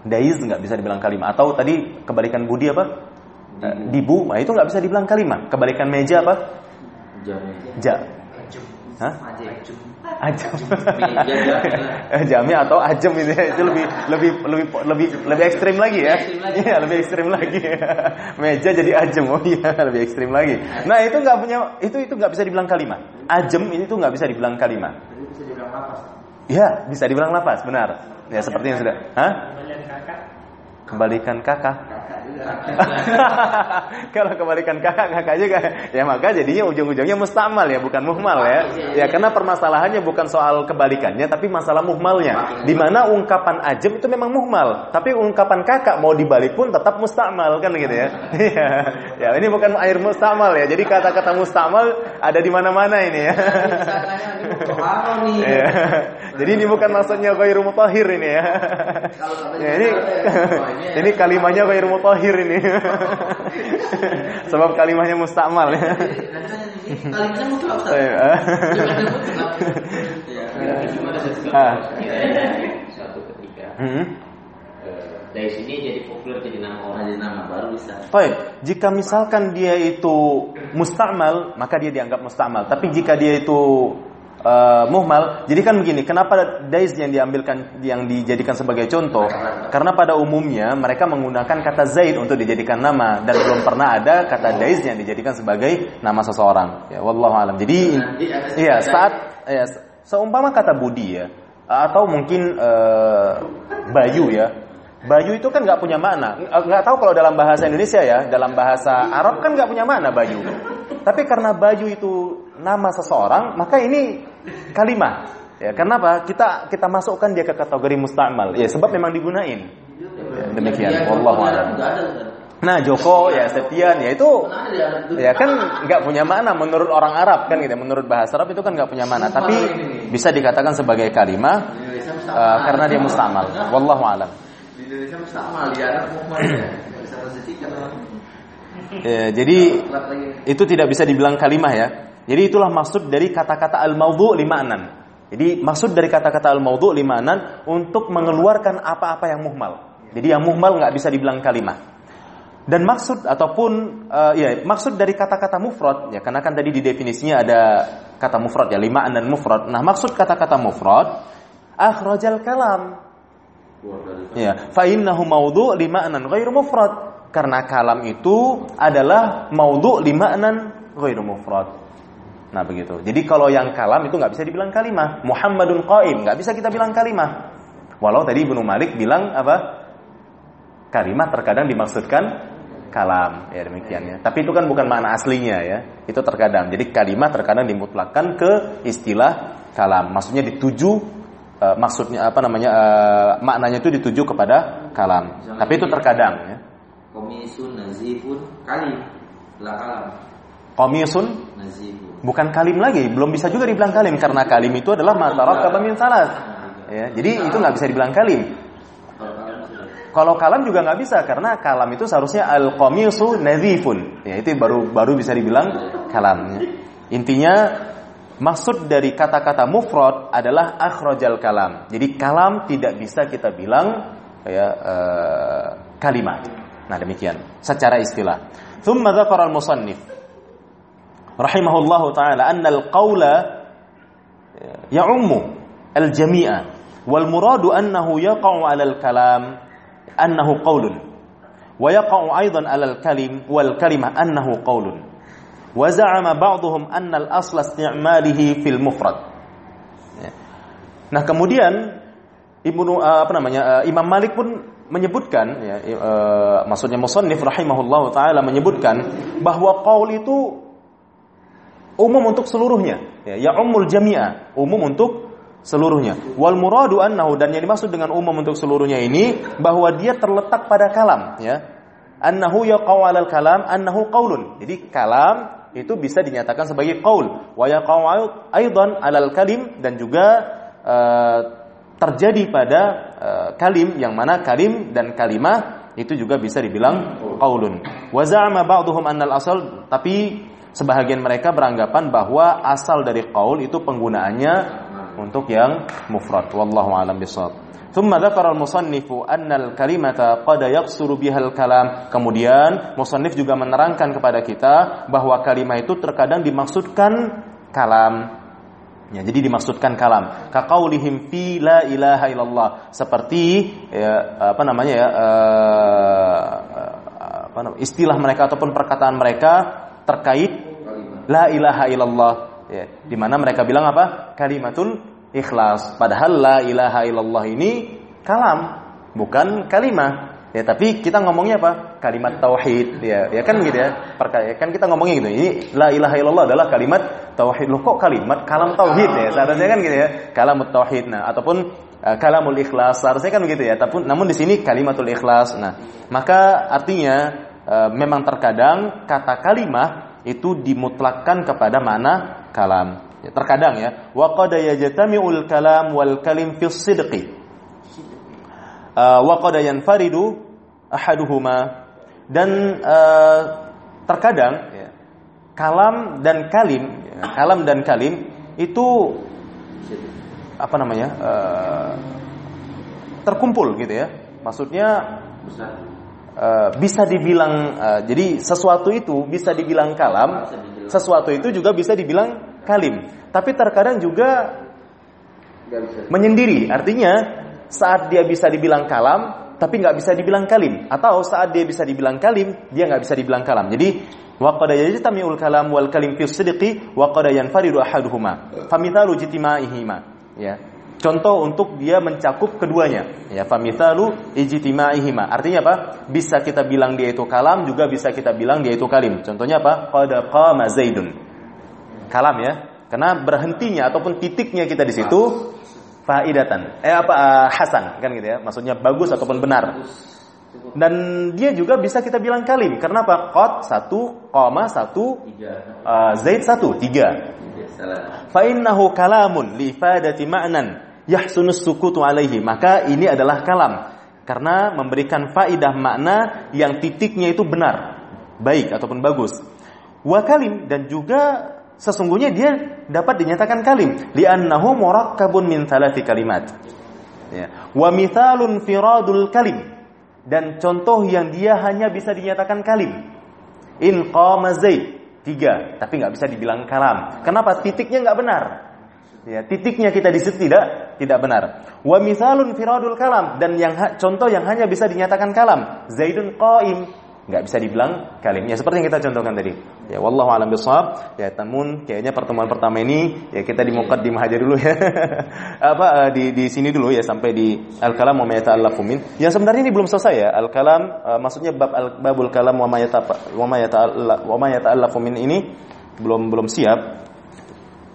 Daiz enggak bisa dibilang kalimah. Atau tadi kebalikan budi apa? Dibu, nah itu enggak bisa dibilang kalimah. Kebalikan meja apa? Ja. Hah? Ajam. Jami atau ajem itu lebih ekstrim lagi ya. Iya, lebih ekstrim lagi. Meja jadi ajem. Oh iya, lebih ekstrim lagi. Nah, itu enggak punya itu enggak bisa dibilang kalimah. Ajem ini tuh enggak bisa dibilang kalimah. Bisa dibilang lafaz. Iya, bisa dibilang lafaz, benar. Ya, seperti yang sudah. Hah? Kembalikan kakak. Kalau kembalikan kakak juga, ya maka jadinya ujung-ujungnya mustamal ya, bukan muhmal ya. Ya, karena permasalahannya bukan soal kebalikannya, tapi masalah muhmalnya. Di mana ungkapan ajem itu memang muhmal, tapi ungkapan kakak mau dibalik pun tetap mustamal, kan gitu ya. Ya, ini bukan air mustamal ya. Jadi kata-kata mustamal ada di mana-mana ini ya. Ya. Jadi ini bukan maksudnya ghairu mutahhir ini ya. Ya, ini kalimahnya ghairu mutahhir ini. Sebab kalimahnya mustakmal ya. Kalimahnya mutlak. Suatu ketika dari sini jadi populer, jadi nama orang, jadi nama baru bisa. Baik, jika misalkan dia itu mustakmal, maka dia dianggap mustakmal. Tapi jika dia itu muhmal, jadi kan begini, kenapa daiz yang dijadikan sebagai contoh? Karena pada umumnya mereka menggunakan kata zaid untuk dijadikan nama, dan belum pernah ada kata daiz yang dijadikan sebagai nama seseorang. Ya, wallahu alam. Jadi iya, seumpama kata budi ya, atau mungkin bayu ya. Bayu itu kan nggak punya makna. Nggak tahu kalau dalam bahasa Indonesia ya, dalam bahasa Arab kan nggak punya makna bayu. Tapi karena baju itu nama seseorang, maka ini kalimah. Ya, kenapa? Kita masukkan dia ke kategori mustakmal. Ya, sebab memang digunain. Ya, demikian. Wallahu a'lam. Nah, Joko ya, Septian ya itu ya kan nggak punya makna menurut orang Arab kan gitu. Menurut bahasa Arab itu kan nggak punya makna, tapi bisa dikatakan sebagai kalimah karena dia mustakmal. Wallahu a'lam. Di Indonesia mustakmal, di Arab muhmal ya. Bisa mensucikan orang. Ya, jadi itu tidak bisa dibilang kalimah ya. Jadi itulah maksud dari kata-kata al-mawdu' li ma'nan. Jadi maksud dari kata-kata al-mawdu' li ma'nan untuk mengeluarkan apa-apa yang muhmal. Jadi yang muhmal nggak bisa dibilang kalimah. Dan maksud ataupun maksud dari kata-kata mufrad ya, karena kan tadi di definisinya ada kata mufrad ya, li ma'nan mufrad. Nah, maksud kata-kata mufrad akhrajal kalam. Ya, fa innahu mawdu' li ma'nan ghairu mufrad. Karena kalam itu adalah maudhu' li ma'nan ghairu mufrad. Nah begitu. Jadi kalau yang kalam itu nggak bisa dibilang kalimah. Muhammadun qaim nggak bisa kita bilang kalimah. Walau tadi Ibnu Malik bilang apa? Kalimah terkadang dimaksudkan kalam, ya demikian ya. Tapi itu kan bukan makna aslinya ya. Itu terkadang. Jadi kalimah terkadang dimutlakkan ke istilah kalam. Maksudnya dituju maksudnya apa namanya? Maknanya itu dituju kepada kalam. Misalnya tapi itu terkadang ya. Komisun nazifun kalim, la kalam. Komisun nazifun. Bukan kalim lagi, belum bisa juga dibilang kalim karena kalim itu adalah matarakaba min salas. Ya, jadi itu nggak bisa dibilang kalim. Kalau kalam juga nggak bisa karena kalam itu seharusnya al-qamisu nazifun. Ya itu baru bisa dibilang kalam. Intinya maksud dari kata-kata mufrad adalah akhrajal kalam. Jadi kalam tidak bisa kita bilang ya kalimat. Nah demikian secara istilah. Thumma dzakara al-musannif rahimahullahu taala anna al-qawla ya'ummu al-jami'a wal muradu annahu yaqa'u 'ala al-kalam annahu qaulun wa yaqa'u aidan 'ala al-kalim wal kalimah annahu qaulun wa za'ama ba'dhum anna al-asla isti'malihi fil mufrad. Nah, kemudian Imam Malik pun menyebutkan ya, maksudnya musannif rahimahullahu taala menyebutkan bahwa qaul itu umum untuk seluruhnya ya ummul jami'a, umum untuk seluruhnya. Wal muradu annahu, dan yang dimaksud dengan umum untuk seluruhnya ini bahwa dia terletak pada kalam ya. Annahu yaqau 'alal kalam annahu qaulun. Jadi kalam itu bisa dinyatakan sebagai qaul. Wa yaqau aidan 'alal kalim, dan juga terjadi pada kalim, yang mana kalim dan kalimah itu juga bisa dibilang qaulun. Wa za'ama ba'dhum annal asal, tapi sebahagian mereka beranggapan bahwa asal dari qaul itu penggunaannya untuk yang mufrad. Wallahu a'lam bishawab. Thumma dzakara al-musannifu anna al-kalimata qad yaqsuru biha al-kalam. Kemudian musannif juga menerangkan kepada kita bahwa kalimah itu terkadang dimaksudkan kalam. Ya, jadi dimaksudkan kalam. Ka qaulihim fi la ilaha illallah, seperti istilah mereka ataupun perkataan mereka terkait la ilaha illallah. Ya, di mana mereka bilang apa? Kalimatul ikhlas. Padahal la ilaha illallah ini kalam, bukan kalimah. Ya, tapi kita ngomongnya apa? Kalimat tauhid. Ya kan gitu ya. Kan kita ngomongnya gitu. Ini la ilaha illallah adalah kalimat tauhid. Loh kok kalimat kalam tauhid ya? Seharusnya kan gitu ya. Kalamut tauhid. Nah, ataupun kalamul ikhlas. Seharusnya kan begitu ya. Namun di sini kalimatul ikhlas. Nah, maka artinya memang terkadang kata kalimah itu dimutlakkan kepada makna kalam. Ya, terkadang ya. Wa qad yajtami'ul kalam wal kalim fi sidqi. Wa qad yanfaridu ahaduhuma. Dan terkadang ya, kalam dan kalim itu terkumpul gitu ya. Maksudnya bisa dibilang jadi sesuatu itu bisa dibilang kalam, sesuatu itu juga bisa dibilang kalim. Tapi terkadang juga menyendiri. Artinya saat dia bisa dibilang kalam tapi nggak bisa dibilang kalim, atau saat dia bisa dibilang kalim dia nggak bisa dibilang kalam. Jadi wa qad yajtami'ul kalam wal kalim fi sidqi wa qad yanfaridu ahaduhuma famithalu ijtima'ihima. Ya, contoh untuk dia mencakup keduanya. Ya, famithalu ijtima'ihima. Artinya apa? Bisa kita bilang dia itu kalam, juga bisa kita bilang dia itu kalim. Contohnya apa? Qad qama Zaidun. Kalam ya. Karena berhentinya ataupun titiknya kita di situ faidatan. Hasan kan gitu ya. Maksudnya bagus ataupun benar. Dan dia juga bisa kita bilang kalim. Karena apa? Qad 1, qama 1, Zaid 1, 3. Fa innahu kalamun li ifadati ma'nan yahsunus sukutu alaihi. Maka ini adalah kalam karena memberikan faidah makna yang titiknya itu benar, baik ataupun bagus. Wa kalim, dan juga sesungguhnya dia dapat dinyatakan kalim li'annahu murakkabun min thalathi kalimat. Ya. Wa mithalun firadul kalim, dan contoh yang dia hanya bisa dinyatakan kalim. In qama Zaid, 3, tapi nggak bisa dibilang kalam. Kenapa? Titiknya nggak benar. Ya, titiknya kita di situ tidak benar. Wa mithalun firadul kalam, dan contoh yang hanya bisa dinyatakan kalam. Zaidun qaim, nggak bisa dibilang kalim. Ya seperti yang kita contohkan tadi. Ya wallahu a'lam bishawab. Ya namun kayaknya pertemuan pertama ini ya kita di muqaddimah aja dulu ya. Di sini dulu ya sampai di al-kalam wa ma yata'allaqu min. Yang sebenarnya ini belum selesai ya. Al-kalam maksudnya babul kalam wa ma yata'allaqu min ini belum siap.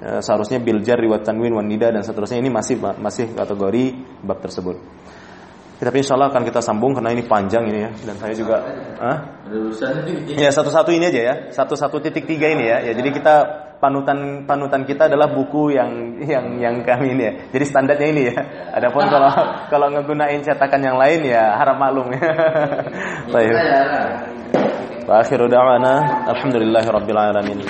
Seharusnya bil jarri wa tanwin wan nida dan seterusnya, ini masih kategori bab tersebut. Tapi insyaallah akan kita sambung karena ini panjang ini ya, dan saya juga ya satu-satu ini aja ya, 1.1.3 ini ya. Ya jadi kita panutan kita adalah buku yang kami ini ya. Jadi standarnya ini ya. Adapun kalau ngegunain cetakan yang lain ya harap maklum ya. Baik. Wa akhiru da'wana alhamdulillahirabbil alamin.